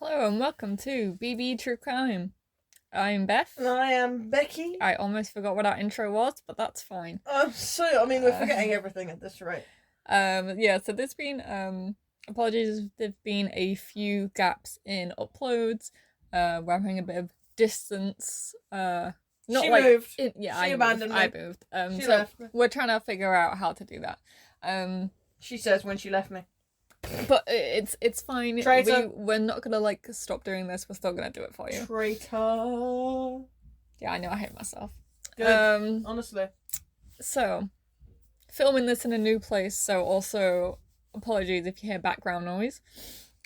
Hello and welcome to BB True Crime. I'm Beth. And I am Becky. I almost forgot what our intro was, but that's fine. We're forgetting everything at this rate. So there's been apologies. There've been a few gaps in uploads. We're having a bit of distance. She moved. I abandoned me. I moved. She So left me. we're trying to figure out how to do that. She says when she left me. But it's fine. Traitor. We're not gonna stop doing this. We're still gonna do it for you. Traitor. Yeah, I know. I hate myself. Good. Honestly. So, filming this in a new place, so also apologies if you hear background noise.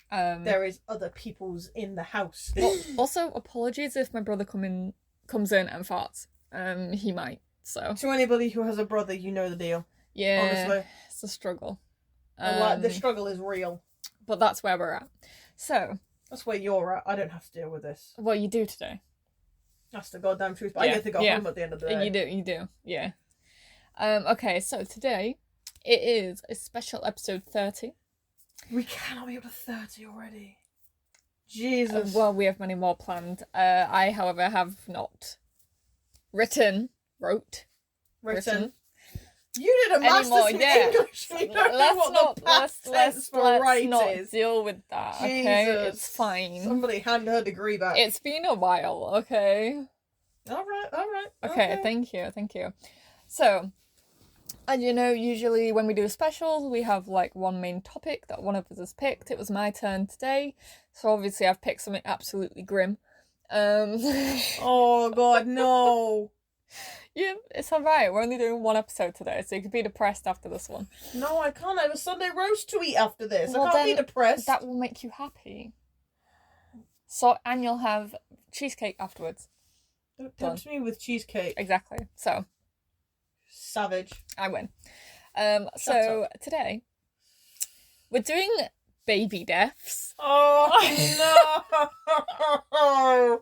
There is other people's in the house. Also, apologies if my brother comes in and farts. He might. So to anybody who has a brother, you know the deal. yeah, honestly, it's a struggle. The struggle is real. But that's where we're at. So that's where you're at. I don't have to deal with this. Well, you do today. That's the goddamn truth. But I get to go home at the end of the day. You do. Yeah. Okay, so today it is a special episode 30. We cannot be up to 30 already. Jesus. Well, we have many more planned. I, however, have not wrote. You did a master's in English. You don't know what the past tense for right is. Let's not deal with that, okay? Jesus. It's fine. Somebody hand her degree back. It's been a while, okay? All right. Okay, thank you. So, and usually when we do specials, we have one main topic that one of us has picked. It was my turn today, so obviously I've picked something absolutely grim. Oh God, no. Yeah, it's alright. We're only doing one episode today, so you could be depressed after this one. No, I can't. I have a Sunday roast to eat after this. Well, I can't be depressed. That will make you happy. So, and you'll have cheesecake afterwards. Don't tempt me with cheesecake. Exactly. So. Savage. I win. So, today, we're doing baby deaths. Oh, no!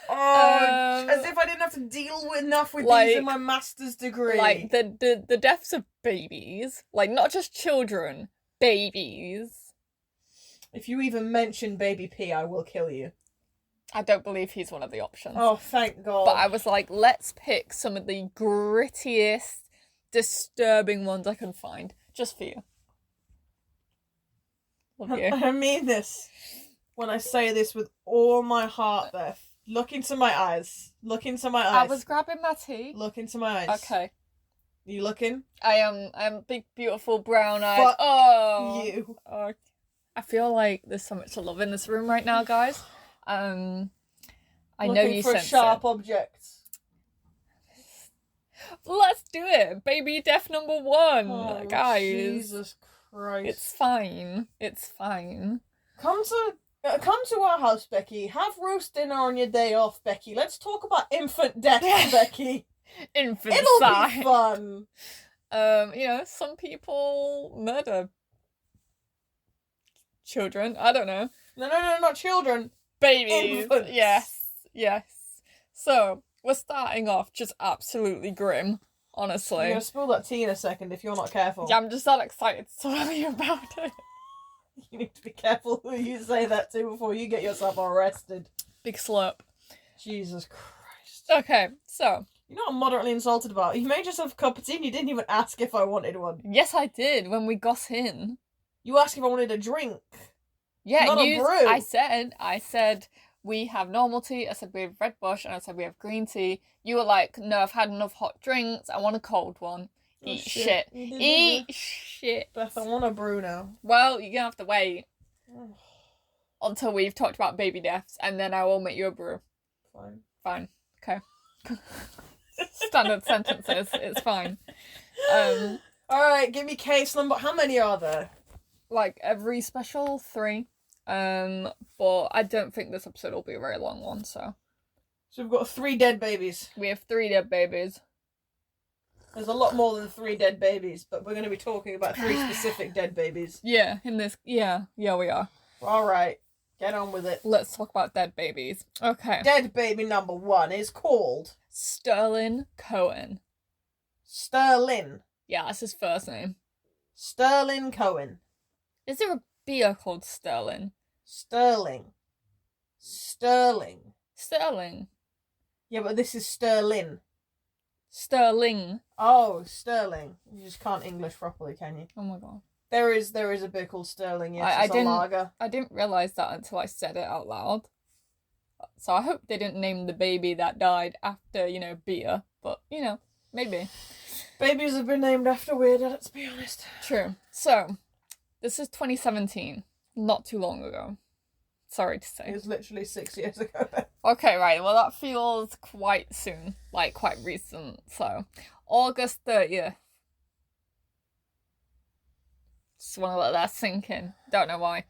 As if I didn't have to deal enough with these in my master's degree. The deaths of babies. Not just children. Babies. If you even mention Baby P, I will kill you. I don't believe he's one of the options. Oh, thank God. But I was like, let's pick some of the grittiest, disturbing ones I can find. Just for you. Love you. I mean this when I say this with all my heart, Beth. Look into my eyes. I was grabbing my tea. Look into my eyes. Okay. You looking? I am big, beautiful, brown eyes. Fuck you. Oh, I feel like there's so much love in this room right now, guys. I know you for sense sharp it. objects. Let's do it. Baby death number 1, guys. Jesus Christ. It's fine. Come to our house, Becky. Have roast dinner on your day off, Becky. Let's talk about infant death, Becky. It'll be fun. Some people murder children. I don't know. No, not children. Babies. Infants. Yes. So, we're starting off just absolutely grim, honestly. I'm going to spill that tea in a second if you're not careful. Yeah, I'm just that excited to tell you about it. You need to be careful who you say that to before you get yourself arrested. Big slurp. Jesus Christ. Okay, so. You know what I'm moderately insulted about? You made yourself a cup of tea and you didn't even ask if I wanted one. Yes, I did when we got in. You asked if I wanted a drink. Yeah, not a brew. I said we have normal tea. I said we have Red Bush, and I said we have green tea. You were like, no, I've had enough hot drinks. I want a cold one. Eat shit. Eat shit. Beth, I want a brew now. Well, you're gonna have to wait until we've talked about baby deaths, and then I will make you a brew. Fine. Okay. Standard sentences. It's fine. Alright, give me case number. How many are there? Every special 3. But I don't think this episode will be a very long one, so. So we've got 3 dead babies. We have 3 dead babies. There's a lot more than 3 dead babies, but we're going to be talking about 3 specific dead babies. Yeah, we are. Alright, get on with it. Let's talk about dead babies. Okay. Dead baby number 1 is called... Sterling Cohen. Sterling. Yeah, that's his first name. Sterling Cohen. Is there a beer called Sterling? Sterling. Sterling. Sterling. Yeah, but this is sterling. Sterling. Oh, sterling. You just can't English properly, can you? Oh my god. There is a beer called Sterling. Yes, it's a lager. I didn't realise that until I said it out loud. So I hope they didn't name the baby that died after, beer. But, maybe. Babies have been named after weirder, let's be honest. True. So, this is 2017. Not too long ago. Sorry to say. It was literally 6 years ago. Okay, right. Well, that feels quite soon. Like, quite recent. So, August 30th. Just want to let that sink in. Don't know why.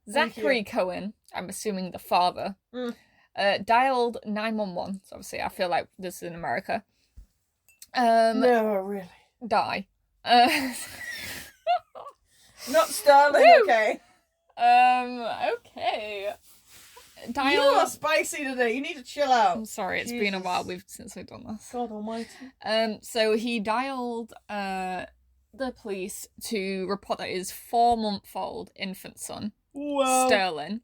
Zachary Cohen, I'm assuming the father, dialed 911. So, obviously, I feel like this is in America. No, really. Die. Not Sterling, okay. Okay. You are spicy today. You need to chill out. I'm sorry, it's been a while since we've done this. God almighty. So he dialed the police to report that his 4-month-old infant son, Sterling,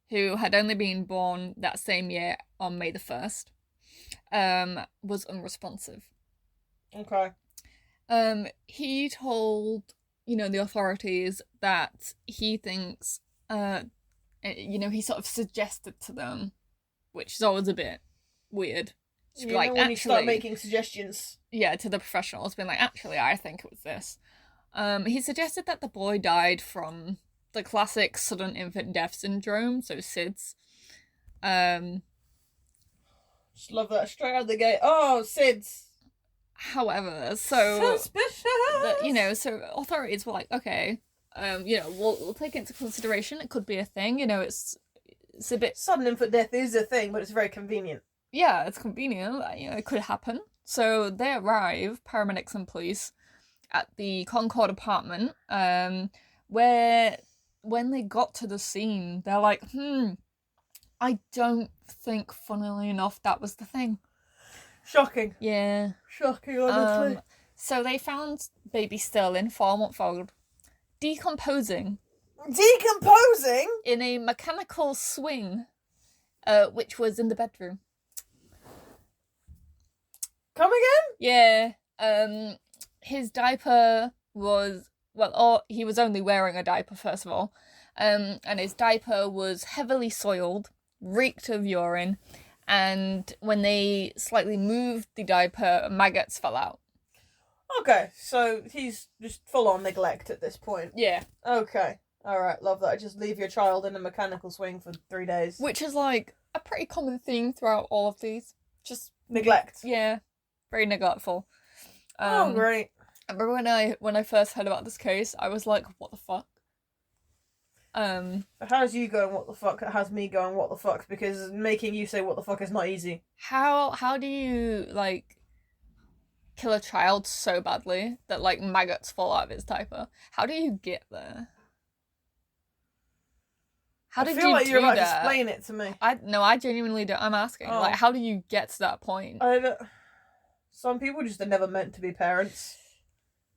who had only been born that same year on May the 1st, was unresponsive. Okay. He told, the authorities that he thinks, he sort of suggested to them, which is always a bit weird. When you start making suggestions. Yeah, to the professionals, being like, actually, I think it was this. He suggested that the boy died from the classic sudden infant death syndrome, so SIDS. Just love that straight out of the gate. Oh, SIDS. However, so suspicious. So authorities were like, okay, we'll take it into consideration. It could be a thing. It's a bit sudden infant death is a thing, but it's very convenient. Yeah, it's convenient. It could happen. So they arrive, paramedics and police, at the Concord apartment. Where when they got to the scene, they're like, I don't think, funnily enough, that was the thing. Shocking. Yeah. Shocking, honestly. So they found baby Sterling, 4-month-old, decomposing. Decomposing? In a mechanical swing, which was in the bedroom. Come again? Yeah. His diaper was, he was only wearing a diaper, first of all. And his diaper was heavily soiled, reeked of urine, and when they slightly moved the diaper, maggots fell out. Okay, so he's just full on neglect at this point. Yeah. Okay. Alright, love that. Just leave your child in a mechanical swing for 3 days. Which is like a pretty common theme throughout all of these. Just neglect. Yeah. Very neglectful. Oh, great. I remember when I first heard about this case, I was like, what the fuck? How's you going, what the fuck? It has me going, what the fuck? Because making you say what the fuck is not easy. How do you, kill a child so badly that, maggots fall out of its diaper? How do you get there? How did you do that? I feel like you're about to explain it to me. I genuinely don't. I'm asking. Oh. How do you get to that point? I don't... Some people just are never meant to be parents.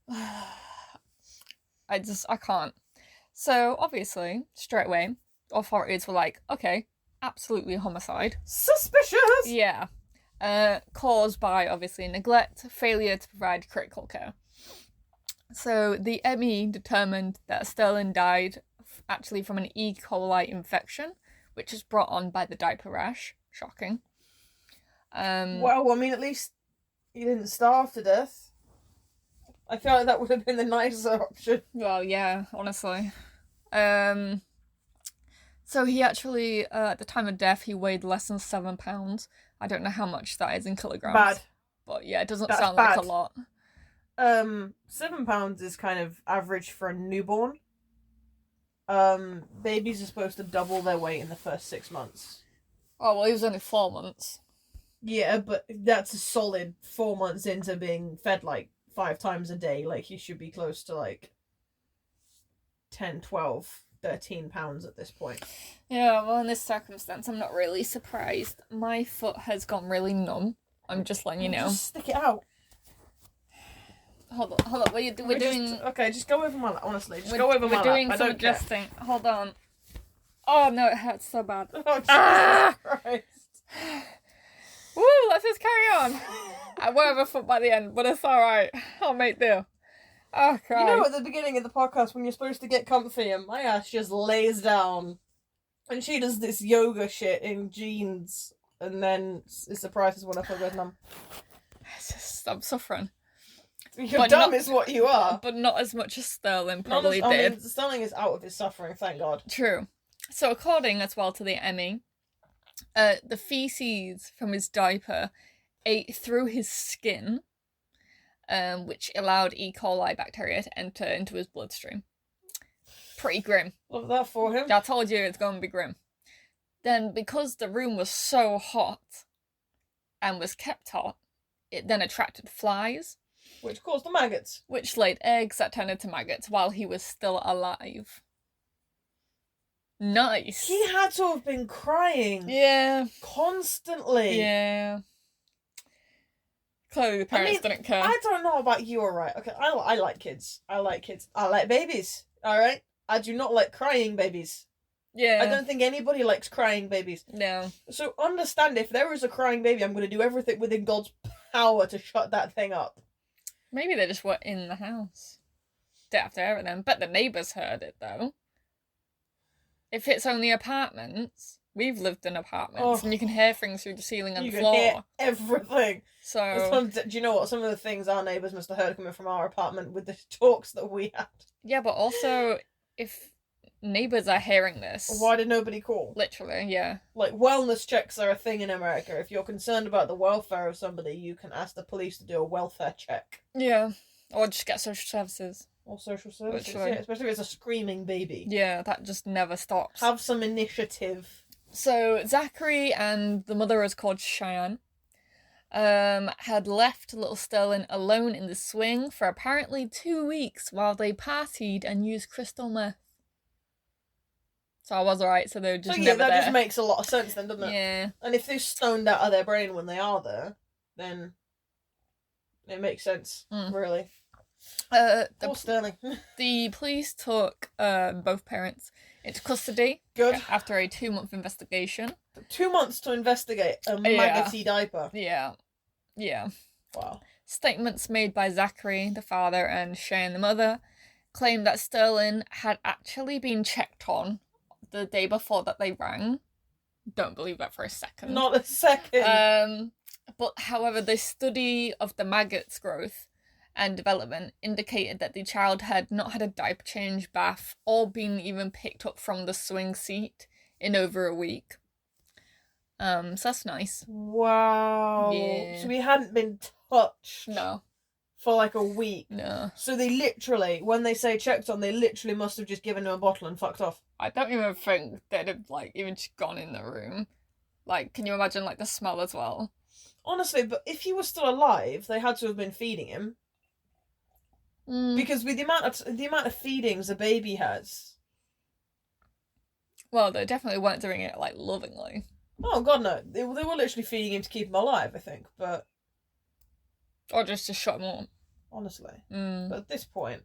I can't. So, obviously, straight away, authorities were like, okay, absolutely homicide. Suspicious! Yeah. Caused by, obviously, neglect, failure to provide critical care. So, the ME determined that Sterling died actually from an E. coli infection, which is brought on by the diaper rash. Shocking. Well, at least he didn't starve to death. I feel like that would have been the nicer option. Well, yeah, honestly. So he actually, at the time of death, he weighed less than 7 pounds. I don't know how much that is in kilograms. Bad. But yeah, it doesn't sound like a lot. 7 pounds is kind of average for a newborn. Babies are supposed to double their weight in the first 6 months. Oh, well, he was only 4 months. Yeah, but that's a solid 4 months into being fed, 5 times a day. He should be close to, 10, 12, 13 pounds at this point. Yeah, well, in this circumstance, I'm not really surprised. My foot has gone really numb. I'm just letting you know. Just stick it out. Hold on. We're doing... Okay, just go over my lap, honestly. Just go over my lap. We're doing some adjusting. Hold on. Oh no, it hurts so bad. Oh, Jesus Christ. Woo, let's just carry on. I won't have a foot by the end, but it's alright. I'll make do. Oh, Christ. You know, at the beginning of the podcast, when you're supposed to get comfy and my ass just lays down and she does this yoga shit in jeans and then is surprised when I feel good numb. It's just, I'm suffering. You're But dumb not- is what you are. But not as much as Sterling Not probably as, I did. mean, Sterling is out of his suffering, thank God. True. So according as well to the Emmy, the feces from his diaper ate through his skin, which allowed E. coli bacteria to enter into his bloodstream. Pretty grim. Love that for him. I told you it's going to be grim. Then, because the room was so hot and was kept hot, it then attracted flies, Which caused the maggots. which laid eggs that turned into maggots while he was still alive. Nice. He had to have been crying. Yeah. Constantly. Yeah. Clearly the parents didn't care. I don't know about you, alright? Okay, I like kids. I like kids. I like babies, alright? I do not like crying babies. Yeah. I don't think anybody likes crying babies. No. So understand, if there is a crying baby, I'm going to do everything within God's power to shut that thing up. Maybe they just were in the house. Don't have to hear it then. Bet the neighbours heard it though. If it's only apartments, we've lived in apartments, and you can hear things through the ceiling and You the can floor. hear everything. So Do you know what? Some of the things our neighbours must have heard coming from our apartment with the talks that we had. yeah, but also if neighbours are hearing this, Why did nobody call? literally, yeah, Like, wellness checks are a thing in America. If you're concerned about the welfare of somebody, you can ask the police to do a welfare check. yeah, or just get social services. Or social services, Literally. yeah, especially if it's a screaming baby. Yeah, that just never stops. Have some initiative. So Zachary and the mother is called Cheyenne. Had left little Sterling alone in the swing for apparently 2 weeks while they partied and used crystal meth. So I was alright, so they were just So yeah, never that there. just makes a lot of sense then, doesn't it? Yeah. And if they're stoned out of their brain when they are there, then it makes sense, really. Poor Sterling. The police took both parents into custody Good. after a 2-month investigation. 2 months to investigate a maggoty diaper. Yeah. Yeah. Wow. Statements made by Zachary, the father, and Cheyenne, the mother, claimed that Sterling had actually been checked on the day before that they rang. Don't believe that for a second. Not a second. But however, the study of the maggot's growth and development indicated that the child had not had a diaper change, bath, or been even picked up from the swing seat in over a week. So that's nice. Wow. Yeah. So he hadn't been touched No. for like a week. No. So they literally, when they say checked on, they literally must have just given him a bottle and fucked off. I don't even think they'd have, like, even just gone in the room. Like, can you imagine, like, the smell as well? Honestly, but if he was still alive, they had to have been feeding him. Because with the amount of feedings a baby has. Well, they definitely weren't doing it, like, lovingly. Oh god, no! They were literally feeding him to keep him alive, I think. But Or just to shut him up. honestly, Mm. but at this point,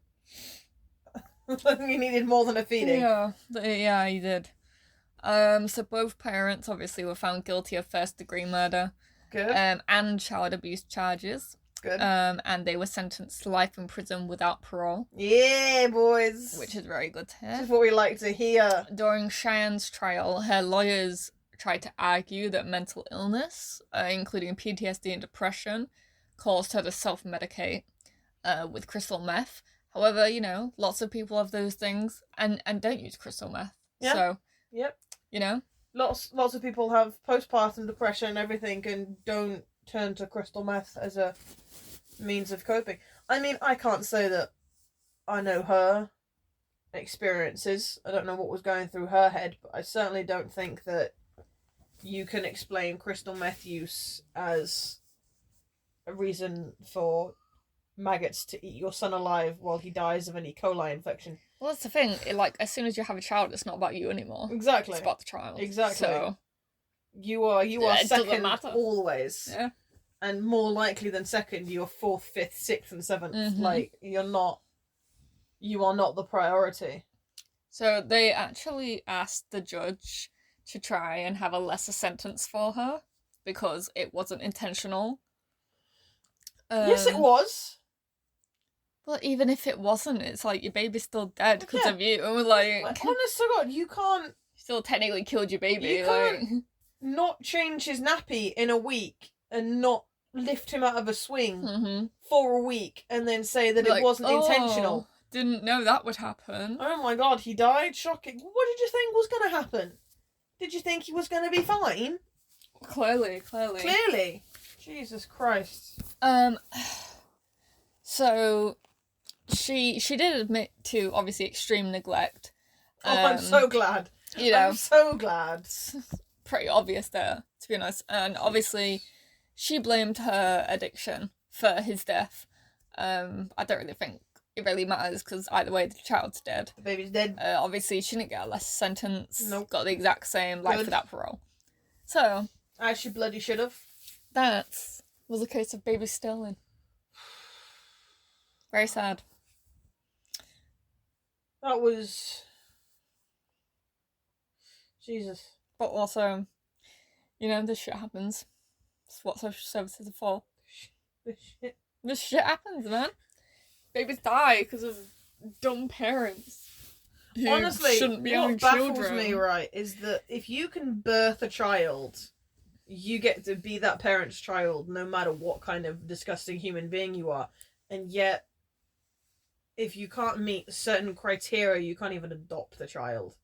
he needed more than a feeding. Yeah, he did. So both parents obviously were found guilty of first-degree murder. Good. And child abuse charges. Good. And they were sentenced to life in prison without parole, Yeah, boys. which is very good to This hear. is what we like to hear. During Cheyenne's trial, her lawyers tried to argue that mental illness, including PTSD and depression, caused her to self-medicate with crystal meth. However, you know, lots of people have those things and don't use crystal meth. Yeah. So, Yep. you know, Lots of people have postpartum depression and everything and don't turn to crystal meth as a means of coping. I mean, I can't say that I know her experiences. I don't know what was going through her head, but I certainly don't think that you can explain crystal meth use as a reason for maggots to eat your son alive while he dies of an E. coli infection. well, that's the thing. Like, as soon as you have a child, it's not about you anymore. Exactly. It's about the child. Exactly. So, You are it doesn't second matter. always. yeah. And more likely than second, you're fourth, fifth, sixth, and seventh. Mhm. Like, you are not the priority. So they actually asked the judge to try and have a lesser sentence for her because it wasn't intentional. Yes, it was. Well, even if it wasn't, it's like your baby's still dead because Yeah. of you. Like, Honest to God, you can't still technically killed your baby. You like, can't- not change his nappy in a week and not lift him out of a swing mm-hmm. for a week and then say that Like, it wasn't intentional. Didn't know that would happen. Oh my God, he died? Shocking. What did you think was going to happen? Did you think he was going to be fine? Clearly. Clearly. Jesus Christ. So she did admit to obviously extreme neglect. I'm so glad. You know, I'm so glad. Pretty obvious there, to be honest. And obviously, she blamed her addiction for his death. I don't really think it really matters because either way, the child's dead. The baby's dead. Obviously, she didn't get a less sentence. Nope. Got the exact same life without parole. So, As she bloody should have. that was a case of baby stealing. Very sad. That was... Jesus. But also, you know, this shit happens. That's what social services are for. This shit. This shit happens, man. Babies die because of dumb parents who Honestly, shouldn't be what having baffles children. me, right, is that if you can birth a child, you get to be that parent's child no matter what kind of disgusting human being you are. And yet, if you can't meet certain criteria, you can't even adopt a child.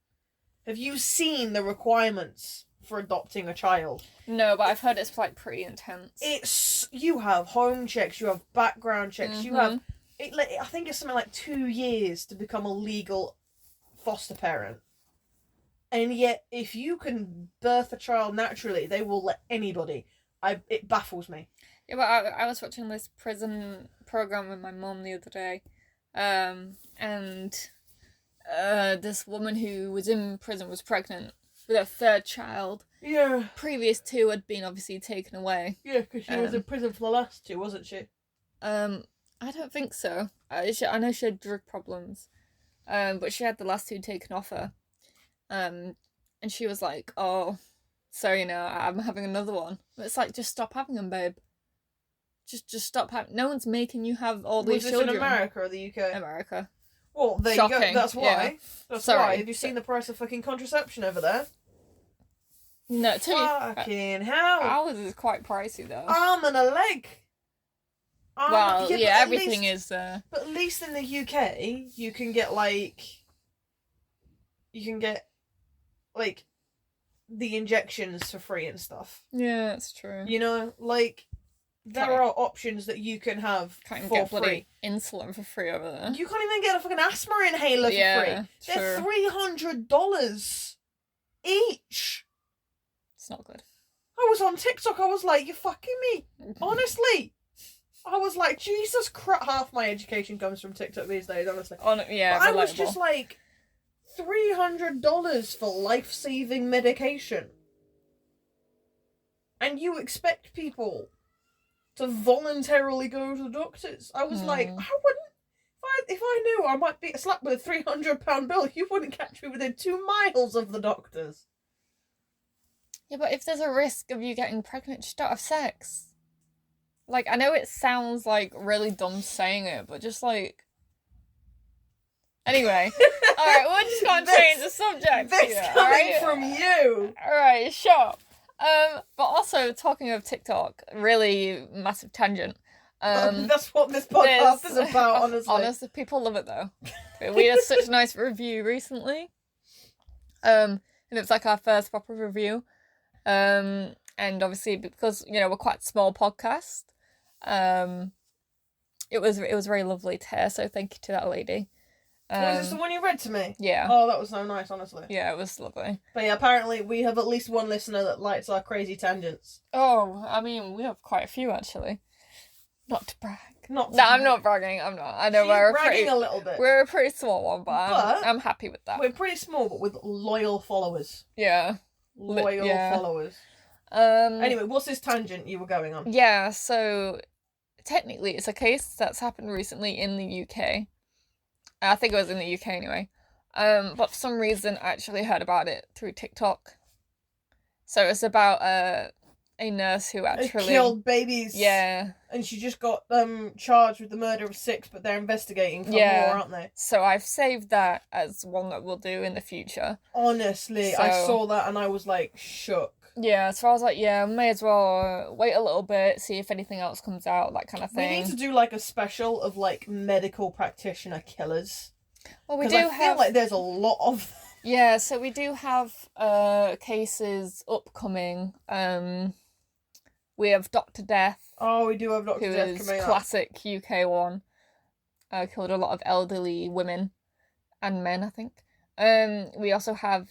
Have you seen the requirements for adopting a child? No, but I've heard it's like pretty intense. You have home checks, you have background checks, Mm-hmm. you have... I think it's something like 2 years to become a legal foster parent. And yet, if you can birth a child naturally, they will let anybody. It baffles me. Yeah, but I was watching this prison program with my mum the other day, and this woman who was in prison was pregnant with her third child. Yeah. Previous two had been obviously taken away. Yeah, because she was in prison for the last two, wasn't she? I don't think so. I know she had drug problems, but she had the last two taken off her. And she was like, "Oh, so you know, I'm having another one." But it's like, just stop having them, babe. Just stop having. No one's making you have all these children. Was this in America or the UK? America. Well, there Shocking. you go. That's why. Yeah. That's Sorry. why. Have you seen the price of fucking contraception over there? No, to Fucking hell. ours is quite pricey though. Arm and a leg. Well, but yeah, at everything least, is. But at least in the UK, you can get the injections for free and stuff. Yeah, that's true. You know, there Can't- are options that you can have Can't even for get free. bloody insulin for free over there. You can't even get a fucking asthma inhaler for Yeah, free. They're true. $300 each. It's not good. I was on TikTok. I was like, "You're fucking me." Honestly, I was like, "Jesus Christ!" Half my education comes from TikTok these days. Honestly, Yeah, but I was relatable. just like, $300 for life-saving medication, and you expect people to voluntarily go to the doctors. I was like, I wouldn't. If I knew I might be slapped with a £300 bill, you wouldn't catch me within 2 miles of the doctors. Yeah, but if there's a risk of you getting pregnant, just don't have sex. Like, I know it sounds like really dumb saying it, but just like. Anyway, alright, we're just gonna change the subject. This here, coming alright? from you. Alright, sure. But also talking of TikTok, really massive tangent. That's what this podcast is about, honestly. Honestly, people love it though. We had such a nice review recently. And it was like our first proper review. And obviously because, you know, we're quite a small podcast, it was very lovely to hear, so thank you to that lady. Was this the one you read to me? Yeah. Oh, that was so nice, honestly. Yeah, it was lovely. But yeah, apparently we have at least one listener that likes our crazy tangents. Oh, I mean, we have quite a few actually. Not to brag. Not. No, I'm not bragging. I'm not. I know She's we're bragging pretty. a little bit. We're a pretty small one, but But I'm happy with that. We're pretty small, but with loyal followers. Yeah. Loyal yeah. followers. Anyway, what's this tangent you were going on? Yeah, so technically it's a case that's happened recently in the UK. I think it was in the UK anyway. But for some reason I actually heard about it through TikTok. So it's about a nurse who They actually killed babies. Yeah. And she just got charged with the murder of 6, but they're investigating for Yeah. more, aren't they? So I've saved that as one that we'll do in the future. Honestly, I saw that and I was like shook. Yeah, so I was like, yeah, may as well wait a little bit, see if anything else comes out, that kind of thing. We need to do like a special of like medical practitioner killers. Well, we 'Cause do I feel like there's a lot of. Yeah, so we do have cases upcoming. We have Dr. Death. Oh, we do have Dr. Who Death is coming up. classic UK one. Killed a lot of elderly women and men, I think. We also have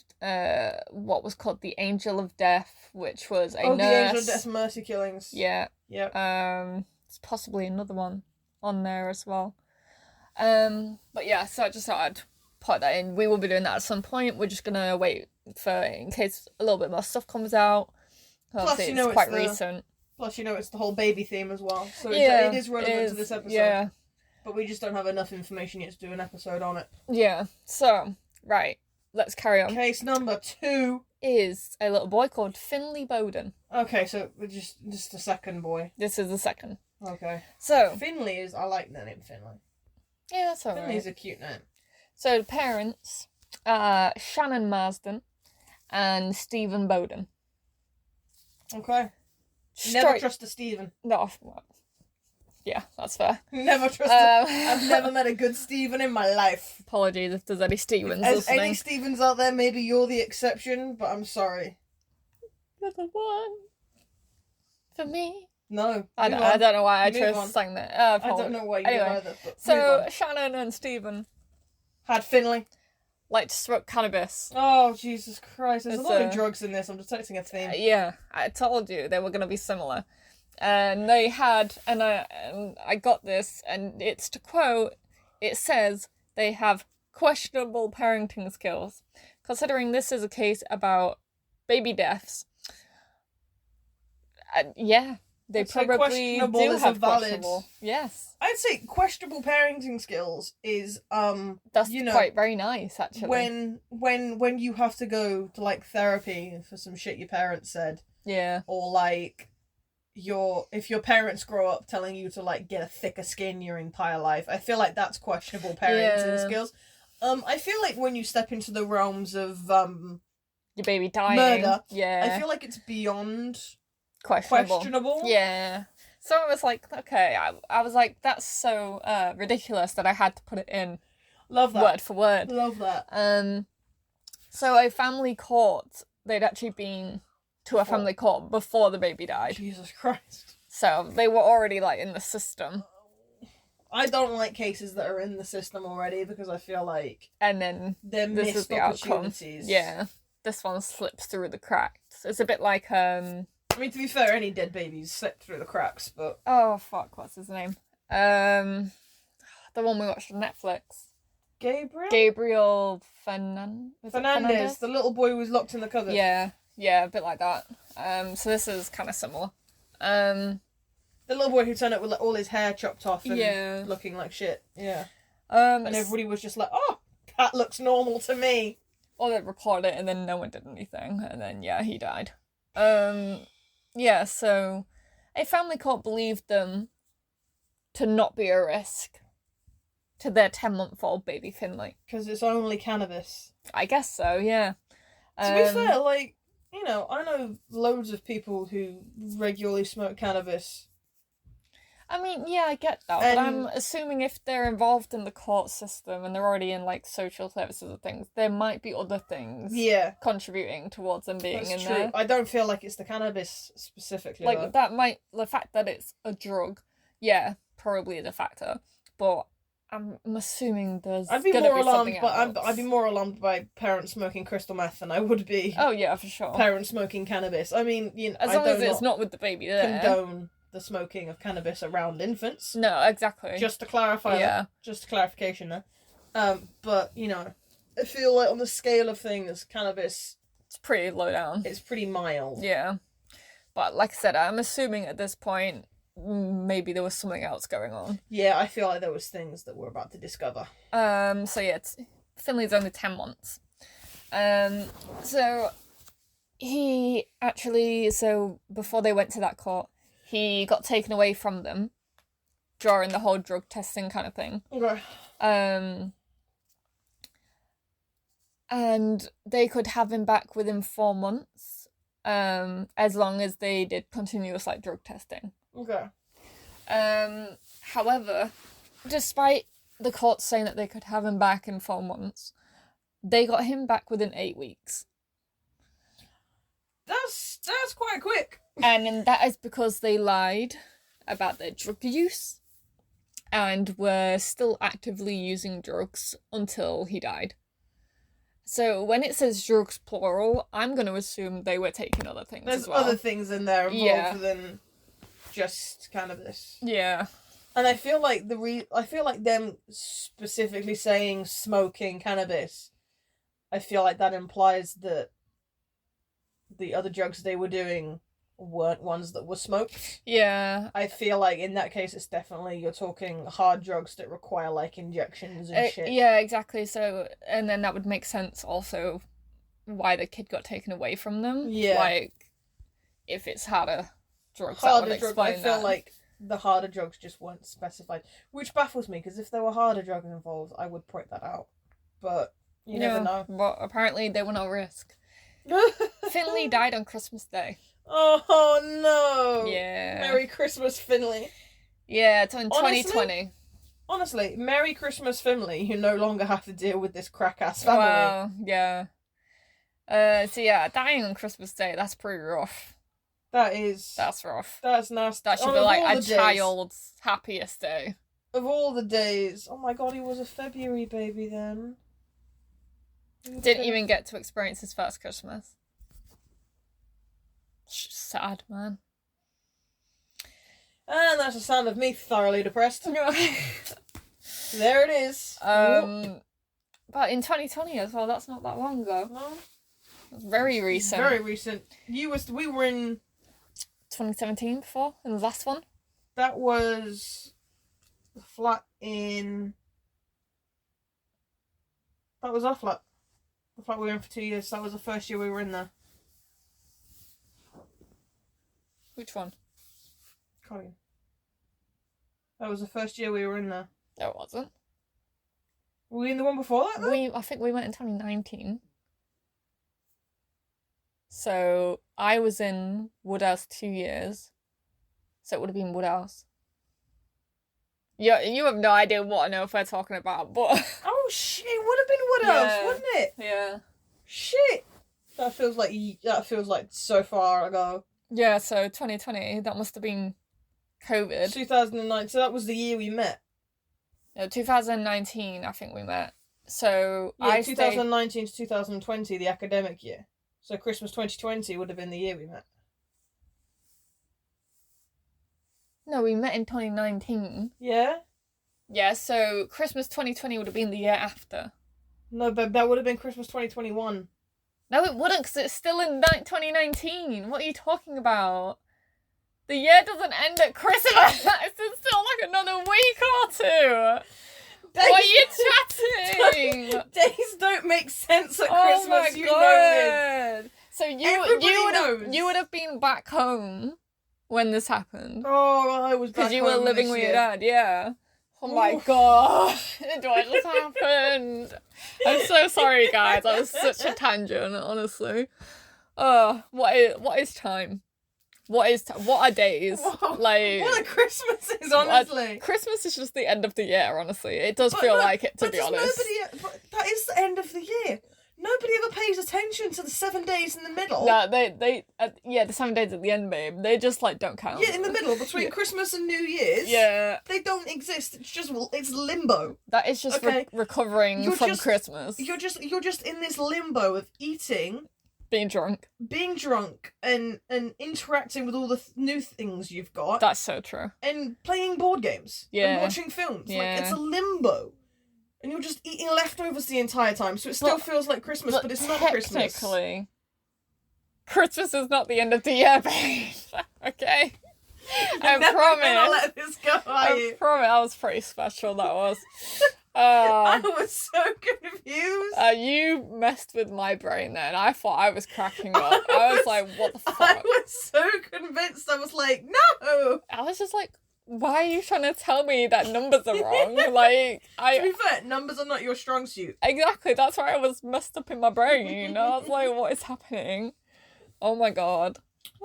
what was called the Angel of Death, which was a nurse. The Angel of Death mercy killings. Yeah. Yep. There's possibly another one on there as well. But yeah, so I just thought I'd put that in. We will be doing that at some point. We're just gonna wait for in case a little bit more stuff comes out. Plus, it's quite recent. Plus, it's the whole baby theme as well, so Yeah, it is relevant to this episode. Yeah. But we just don't have enough information yet to do an episode on it. Yeah. So, right, let's carry on. Case number 2 is a little boy called Finley Bowden. Okay, so we're just a second boy. This is the second. Okay. So Finley I like the name Finley. Yeah, that's alright. Finley's a cute name. So the parents are Shannon Marsden and Stephen Bowden. Okay. Never trust a Stephen. No, well, yeah, that's fair. Never trust I've never met a good Stephen in my life. Apologies if there's any Stevens As listening. any Stevens out there, maybe you're the exception, but I'm sorry. You're the one for me. No. I don't know why I Move chose on. to sing that. I don't know why you did either. But so Shannon and Stephen had Finley. Like to smoke cannabis. Oh, Jesus Christ. There's a lot of a- drugs in this. I'm detecting a theme. Yeah, I told you they were going to be similar. And they had, and I got this, and it's to quote, it says they have questionable parenting skills. Considering this is a case about baby deaths. Yeah, they I'd say probably questionable do is have a valid- questionable. Yes. I'd say questionable parenting skills is That's quite very nice, actually. when you have to go to like therapy for some shit your parents said, Yeah. or like if your parents grow up telling you to like get a thicker skin your entire life, I feel like that's questionable parenting skills. I feel like when you step into the realms of Your baby dying. murder, Yeah. I feel like it's beyond questionable. Yeah. So I was like, okay, I was like, that's so ridiculous that I had to put it in Love that. word for word. Love that. So a family court, they'd actually been to a family court before the baby died. Jesus Christ. So they were already like in the system. I don't like cases that are in the system already because I feel like And then they're this is missed the outcome. opportunities. Yeah. This one slips through the cracks. It's a bit like I mean, to be fair, any dead babies slip through the cracks, but oh fuck, what's his name? The one we watched on Netflix. Gabriel Fernandez, the little boy who was locked in the cupboard. Yeah, a bit like that. So this is kind of similar. The little boy who turned up with like, all his hair chopped off and Yeah. looking like shit. Yeah. And And everybody was just like, oh, that looks normal to me. or they reported it and then no one did anything, and then yeah, he died. Yeah, so a family court believed them to not be a risk to their 10-month-old baby Finley. Because it's only cannabis. I guess so, yeah. To be fair, like, I know loads of people who regularly smoke cannabis. I mean, yeah, I get that, but I'm assuming if they're involved in the court system and they're already in, like, social services and things, there might be other things contributing towards them being That's in true. there. I don't feel like it's the cannabis specifically, Like, though. the fact that it's a drug, yeah, probably is a factor, but I'm assuming there's I'd be gonna more be alarmed, something but else. I'd be more alarmed by parents smoking crystal meth than I would be Oh, yeah, for sure. parents smoking cannabis. I mean, As long as it's not with the baby there. condone the smoking of cannabis around infants. No, exactly. Just to clarify that. Just a clarification there. But, I feel like on the scale of things, cannabis, It's pretty low down. it's pretty mild. Yeah. But like I said, I'm assuming at this point, maybe there was something else going on. Yeah, I feel like there was things that we're about to discover. So yeah, Finley's only 10 months. So he actually, so before they went to that court, he got taken away from them during the whole drug testing kind of thing. Okay. And they could have him back within 4 months, as long as they did continuous like drug testing. Okay. However, despite the court saying that they could have him back in 4 months, they got him back within 8 weeks. That's quite quick. And that is because they lied about their drug use and were still actively using drugs until he died. So when it says drugs plural, I'm going to assume they were taking other things There's as well. other things in there involved than just cannabis. Yeah. And I feel like I feel like them specifically saying smoking cannabis, I feel like that implies that the other drugs they were doing weren't ones that were smoked. Yeah. I feel like in that case it's definitely you're talking hard drugs that require like injections and shit. Yeah, exactly. So, and then that would make sense also why the kid got taken away from them. Yeah. Like, if it's harder drugs, Harder that would drugs, explain I feel that. like the harder drugs just weren't specified, which baffles me because if there were harder drugs involved, I would point that out. But you never know. But apparently they were no risk. Finley died on Christmas Day. Oh no! Yeah. Merry Christmas, Finley. Yeah, it's in Honestly? 2020. Honestly, Merry Christmas, Finley. You no longer have to deal with this crack ass family. Wow, yeah. So yeah, dying on Christmas Day, that's pretty rough. That's rough. That's nasty. That should Of be like all a the days- child's happiest day. Of all the days, oh my god, he was a February baby then. Didn't even get to experience his first Christmas. Sad, man. And that's the sound of me thoroughly depressed. There it is. But in 2020 as well, that's not that long ago. No, It's very recent. very recent. We were in. 2017 before, in the last one. That was the flat in. That was our flat. The flat we were in for 2 years. That was the first year we were in there. Which one? Colin. That was the first year we were in there. No, it wasn't. Were we in the one before that? Then? I think we went in 2019. So I was in Woodhouse 2 years. So it would have been Woodhouse. You have no idea what on earth we're talking about, but Oh shit! It would have been Woodhouse, Yeah. wouldn't it? yeah. Shit. That feels like so far ago. Yeah, so 2020, that must have been COVID. 2009. So that was the year we met. No, 2019, I think we met. So Yeah, I stayed. 2019 to 2020, the academic year. So Christmas 2020 would have been the year we met. No, we met in 2019. Yeah? Yeah, so Christmas 2020 would have been the year after. No, but that would have been Christmas 2021. No, it wouldn't, because it's still in 2019. What are you talking about? The year doesn't end at Christmas. It's still like another week or two. What are you chatting? Days don't make sense at Oh Christmas, my you know god! So Everybody you would have been back home when this happened. it. Oh, I was back Because you were home living this with year. your dad, yeah. Oh my Oof. god. What just happened? I'm so sorry, guys. That was such a tangent, honestly. What is time? What are days? Like, What a Christmas is, honestly. Christmas is just the end of the year, honestly. It does But feel no, like it, to but be does honest. But that is the end of the year. Nobody ever pays attention to the 7 days in the middle. No, the 7 days at the end, babe. They just like don't count. Yeah, in the middle between Yeah. Christmas and New Year's. Yeah, They don't exist. It's limbo. that is just Okay. recovering You're from just- Christmas, You're just in this limbo of eating, being drunk. being drunk, and interacting with all the new things you've got, That's so true. and playing board games. Yeah. And watching films. Yeah. Like, it's a limbo. And you're just eating leftovers the entire time, so it still But- feels like Christmas, but it's not Christmas. Technically, Christmas is not the end of the year, babe. Okay? You're I never gonna promise. let this go, are I you? promise. That was pretty special, that was. I was so confused. You messed with my brain then. I thought I was cracking up. I was like, what the fuck? I was so convinced. I was like, no. I was just like, why are you trying to tell me that numbers are wrong? Like, To be fair, numbers are not your strong suit. Exactly, that's why I was messed up in my brain. I was like, what is happening? Oh my god.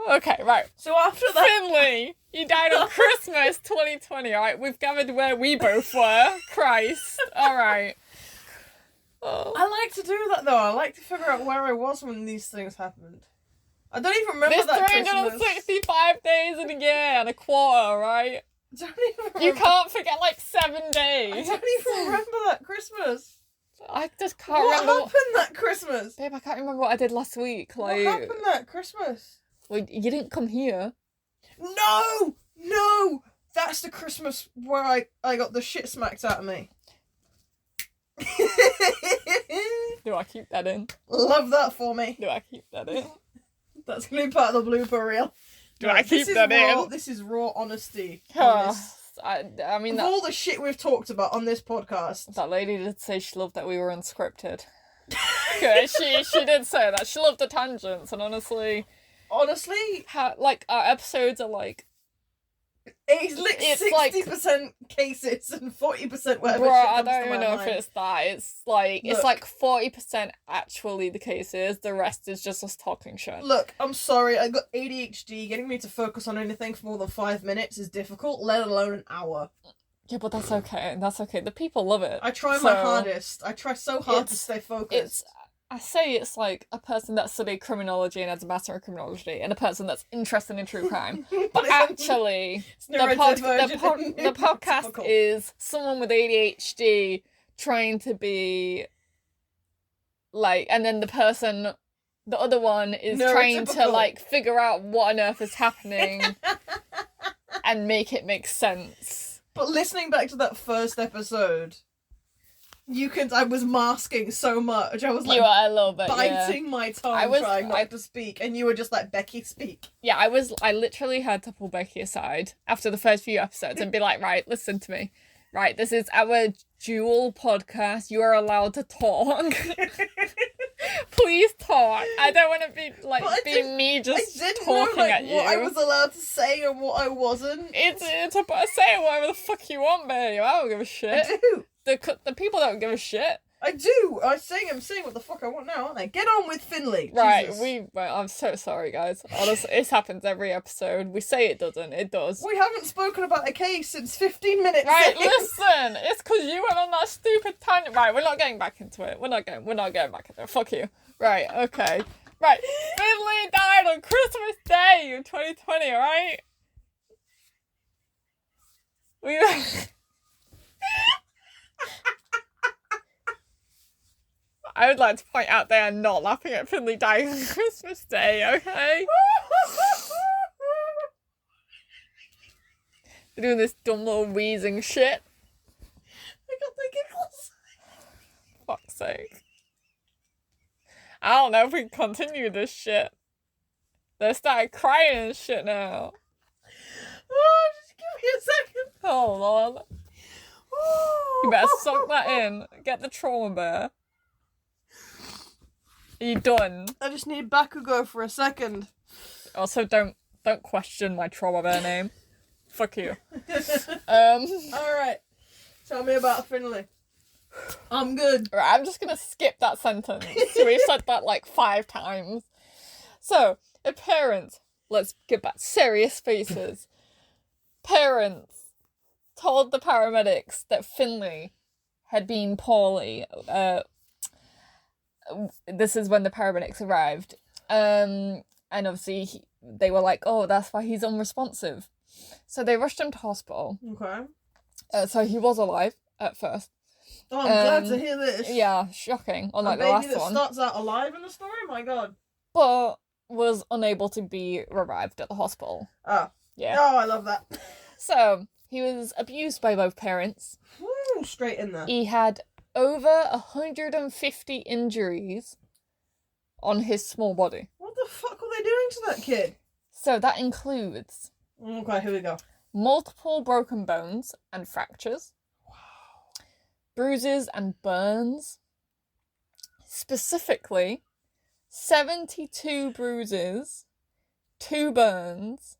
Okay, right. So after that... Finley, you died on Christmas 2020, alright? We've gathered where we both were. Christ. Alright. Oh. I like to do that, though. I like to figure out where I was when these things happened. I don't even remember There's that Christmas. 365 days in a year and a quarter, right? I don't even remember. You can't forget like 7 days. I don't even remember that Christmas. I just can't What remember. happened that Christmas? Babe, I can't remember what I did last week. Like, What happened that Christmas? well, you didn't come here. No! No! That's the Christmas where I got the shit smacked out of me. Do I keep that in? Love that for me. Do I keep that in? That's going to be part of the blooper reel. Do I keep this that is raw, in? This is raw honesty. On this. I mean, Of all the shit we've talked about on this podcast. that lady did say she loved that we were unscripted. Okay, she did say that. She loved the tangents, and honestly, Honestly, like, our episodes are like, it's like it's 60% cases and 40% whatever bro, shit I comes don't to even my know mind. if it's that. It's like 40% actually the cases. The rest is just us talking shit. Look, I'm sorry, I got ADHD. Getting me to focus on anything for more than 5 minutes is difficult, let alone an hour. Yeah, but that's okay. That's okay. The people love it. I try So, my hardest. I try so hard to it's- stay focused. I say it's like a person that studied criminology and has a master of criminology, and a person that's interested in true crime. But actually, the podcast Typical. is someone with ADHD trying to be like, and then the other one is trying to Neurotypical. like figure out what on earth is happening and make it make sense. But listening back to that first episode, I was masking so much. I was like You are a little bit, yeah. biting my tongue I was- trying not I- to speak, and you were just like, Becky, speak. Yeah, I literally had to pull Becky aside after the first few episodes and be like, right, listen to me. Right, this is our dual podcast. You are allowed to talk. Please talk. I don't want to be like But being me I just didn't know talking like, at you. what I was allowed to say and what I wasn't. It's about say whatever the fuck you want, babe. I don't give a shit. I do. The people don't give a shit. I do. I'm saying what the fuck I want now, aren't I? Get on with Finley. Right, Jesus. I'm so sorry, guys. Honestly, this happens every episode. We say it doesn't. It does. We haven't spoken about a case since 15 minutes. Right, in. listen. It's because you went on that stupid tangent. Right, we're not getting back into it. We're not getting back into it. Fuck you. Right, okay. Right, Finley died on Christmas Day in 2020. All right. We. I would like to point out they are not laughing at Finley dying on Christmas Day, okay? They're doing this dumb little wheezing shit. I got the giggles. Fuck's sake. I don't know if we can continue this shit. They started crying and shit now. Oh, just give me a second. Hold on. You better suck that in. Get the trauma bear. Are you done? I just need Bakugo for a second. Also, don't question my trauma bear name. Fuck you. Alright. Tell me about Finley. I'm good. Right, I'm just gonna skip that sentence. We've said that like 5 times. So, parents, let's get back serious faces. Parents told the paramedics that Finley had been poorly. This is when the paramedics arrived. And obviously they were like, oh, that's why he's unresponsive. So they rushed him to hospital. Okay. So he was alive at first. Oh, I'm glad to hear this. Yeah, shocking. Unlike a the baby last that one. starts out alive in the story? My god. But was unable to be revived at the hospital. Oh. Yeah. Oh, I love that. So, he was abused by both parents. Woo, straight in there. He had over 150 injuries on his small body. What the fuck were they doing to that kid? So that includes Okay, here we go. multiple broken bones and fractures. Wow. bruises and burns. Specifically, 72 bruises, 2 burns,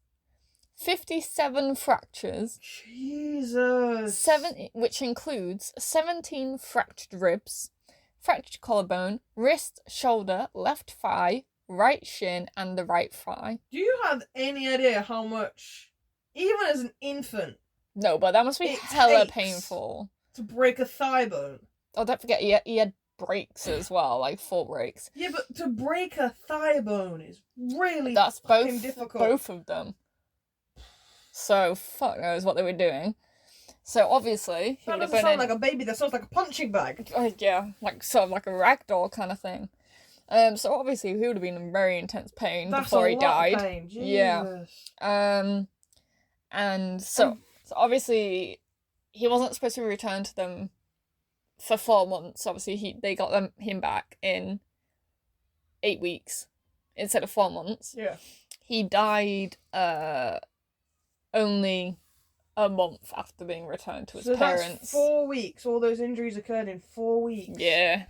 57 fractures, Jesus. which includes 17 fractured ribs, fractured collarbone, wrist, shoulder, left thigh, right shin, and the right thigh. Do you have any idea how much, even as an infant, No, but that must be It hella takes- painful. to break a thigh bone? Oh, don't forget, he had breaks as well, like full breaks. Yeah, but to break a thigh bone is really That's fucking both difficult. both of them. So fuck knows what they were doing. So obviously he That would have doesn't been sound in, like a baby. That sounds like a punching bag. yeah, like sort of like a ragdoll kind of thing. So obviously he would have been in very intense pain That's before a he lot died. of pain. Jesus. Yeah. And so obviously he wasn't supposed to return to them for 4 months. Obviously they got him back in 8 weeks instead of 4 months. Yeah. He died only a month after being returned to his So parents. that's 4 weeks. All those injuries occurred in 4 weeks. Yeah.